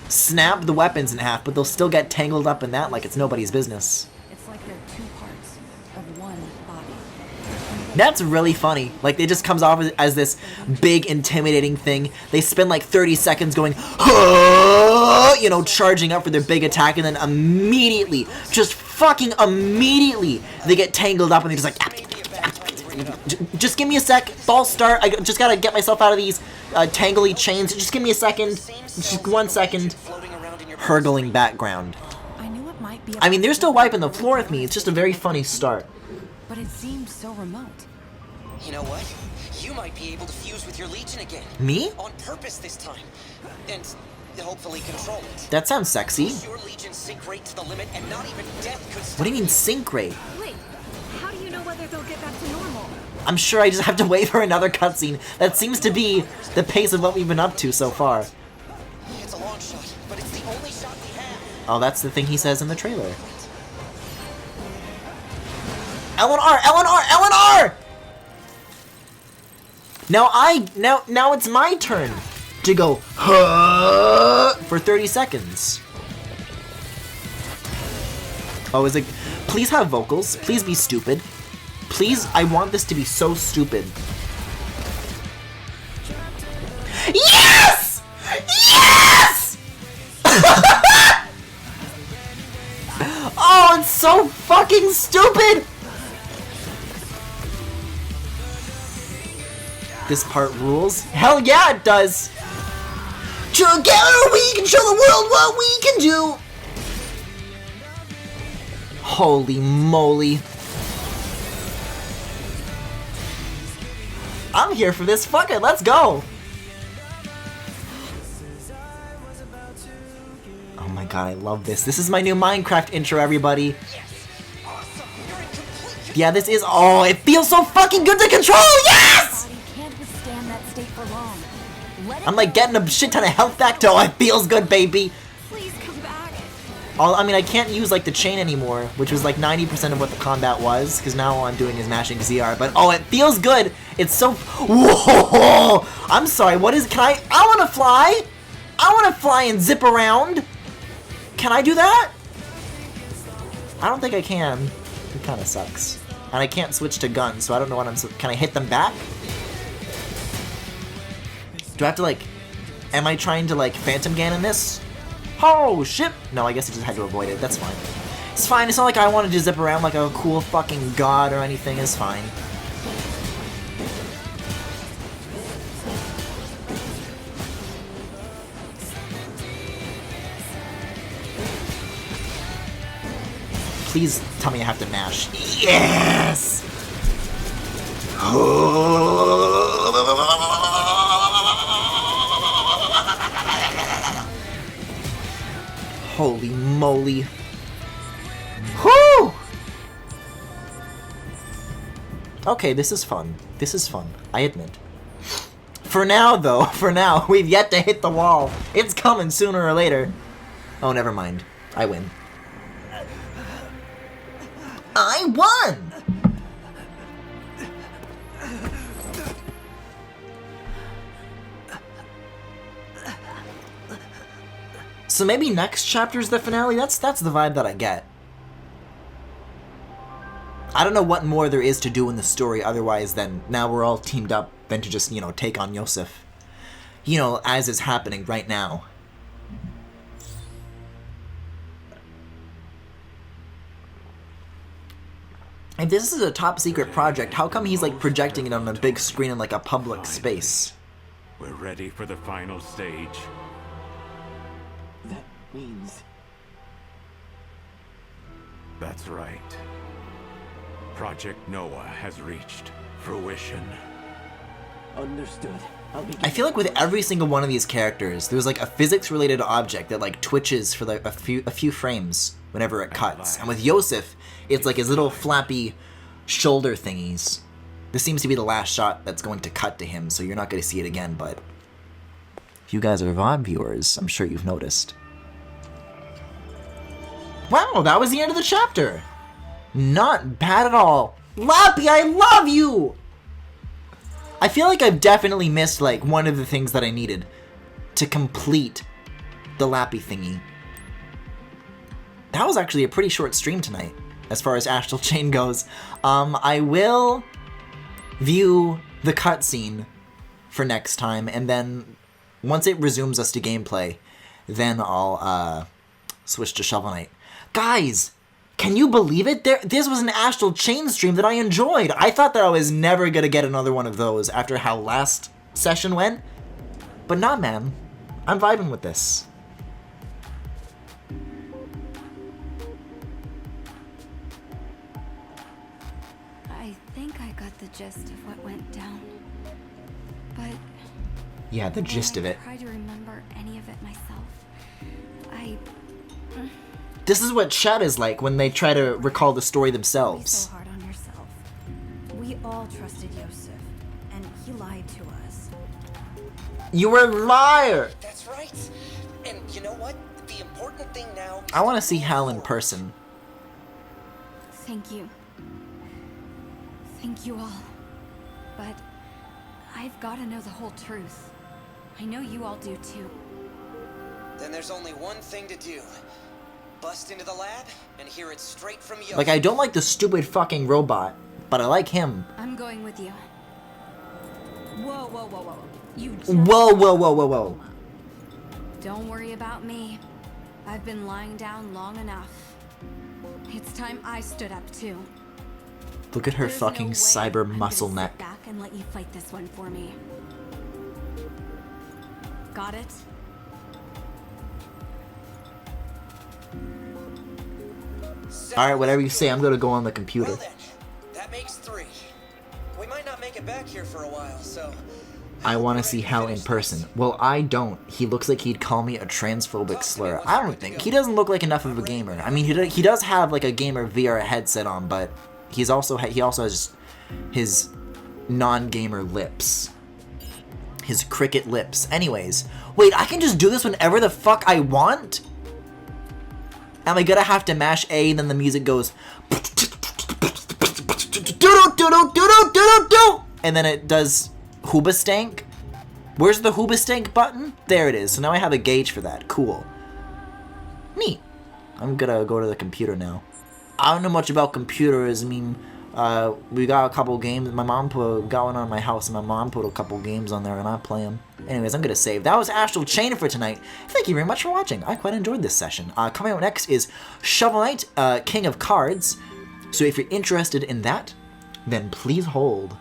A: snap the weapons in half, but they'll still get tangled up in that like it's nobody's business.
K: It's like they're 2 parts of one body.
A: That's really funny. Like, it just comes off as this big, intimidating thing. They spend like 30 seconds going, you know, charging up for their big attack, and then immediately, just fucking immediately, they get tangled up and they're just like, just give me a sec, false start, I just gotta get myself out of these tangly chains, just give me a second, just 1 second. Hurgling background.
K: I knew it might be
A: I mean, they're still wiping the floor with me, it's just a very funny start.
K: But it seemed so remote.
J: You know what? You might be able to fuse with your Legion again.
A: Me?
J: On purpose this time. And hopefully control it.
A: That sounds sexy.
J: Your Legion's sync rate to the limit, and not even death could stop
A: What do you mean sync rate?
I: Wait, how do you know whether they'll get back to normal?
A: I'm sure I just have to wait for another cutscene. That seems to be the pace of what we've been up to so far.
J: It's a long shot, but it's the only shot we have.
A: Oh, that's the thing he says in the trailer. LNR! LNR! LNR! Now it's my turn to go huh, for 30 seconds. Oh, is it? Please have vocals. Please be stupid. Please, I want this to be so stupid. Yes! Yes! Oh, it's so fucking stupid! This part rules. Hell yeah, it does! Together we can show the world what we can do! Holy moly. I'm here for this. Fuck it, let's go! Oh my god, I love this. This is my new Minecraft intro, everybody. Yeah, this is. Oh, it feels so fucking good to control! Yes!
K: Can't withstand that state for long.
A: I'm like getting a shit ton of health back to. Oh, it feels good, baby.
I: Please come back.
A: I mean, I can't use like the chain anymore, which was like 90% of what the combat was, because now all I'm doing is mashing ZR. But oh, it feels good. It's so. Whoa! I'm sorry. What is? Can I? I want to fly. I want to fly and zip around. Can I do that? I don't think I can. It kind of sucks. And I can't switch to guns, so I don't know what I'm. Can I hit them back? Do I have to like? Am I trying to like Phantom Gan in this? Oh shit! No, I guess I just had to avoid it. That's fine. It's fine. It's not like I wanted to zip around like a cool fucking god or anything. It's fine. Please tell me I have to mash. Yes! Holy moly. Whew! Okay, this is fun. This is fun, I admit. For now, though, for now, we've yet to hit the wall. It's coming sooner or later. Oh, never mind. I win. I won! So maybe next chapter's the finale? That's the vibe that I get. I don't know what more there is to do in the story otherwise than now we're all teamed up than to just, you know, take on Yosef. You know, as is happening right now. If this is a top secret project, how come he's like projecting it on a big screen in like a public space?
M: We're ready for the final stage.
N: That means...
M: That's right. Project Noah has reached fruition.
N: Understood.
A: I feel like with every single one of these characters, there's like a physics-related object that like twitches for like a few frames whenever it cuts. And with Yosef, it's like his little flappy shoulder thingies. This seems to be the last shot that's going to cut to him, so you're not going to see it again, but if you guys are VOD viewers, I'm sure you've noticed. Wow, that was the end of the chapter! Not bad at all. Lappy, I love you! I feel like I've definitely missed like one of the things that I needed to complete the Lappy thingy. That was actually a pretty short stream tonight, as far as Astral Chain goes. I will view the cutscene for next time, and then once it resumes us to gameplay, then I'll switch to Shovel Knight. Guys, can you believe it? This was an Astral Chain stream that I enjoyed. I thought that I was never gonna get another one of those after how last session went, but nah, man. I'm vibing with this.
K: I think I got the gist of what went down. But
A: Yeah, the gist of it.
K: I try to remember any of it myself.
A: This is what chat is like when they try to recall the story
I: Don't be
A: themselves.
I: so hard on yourself. We all trusted Yosef, and he lied to us.
A: You were a liar!
J: That's right. And you know what? The important thing now.
A: I want to see Hal in person.
K: Thank you. Thank you all. But I've got to know the whole truth. I know you all do too.
J: Then there's only one thing to do. Bust into the lab and hear it straight from Yosef.
A: Like, I don't like the stupid fucking robot, but I like him.
K: I'm going with you. Whoa, whoa, whoa, whoa. You just
A: Whoa, whoa, whoa, whoa, whoa.
K: Don't worry about me. I've been lying down long enough. It's time I stood up too.
A: Look at her
K: There's
A: fucking
K: no way
A: cyber
K: I'm
A: muscle
K: gonna
A: neck.
K: sit back and let you fight this one for me. Got it?
A: Alright, whatever you say, I'm gonna go on the computer.
J: Well then, that makes 3. We might not make it back here for a while, so...
A: I want to see Hal in person. Well, I don't. He looks like he'd call me a transphobic slur. I don't think. He doesn't look like enough of a gamer. I mean, he does have like a gamer VR headset on, but he also has his non-gamer lips. His cricket lips. Anyways. Wait, I can just do this whenever the fuck I want? Am I gonna have to mash A and then the music goes... And then it does... Hoobastank? Where's the Hoobastank button? There it is. So now I have a gauge for that. Cool. Neat. I'm gonna go to the computer now. I don't know much about computers. I mean, we got a couple games. My mom got one on my house, and my mom put a couple games on there, and I play them. Anyways, I'm gonna save. That was Astral Chain for tonight. Thank you very much for watching. I quite enjoyed this session. Coming out next is Shovel Knight, King of Cards. So if you're interested in that, then please hold.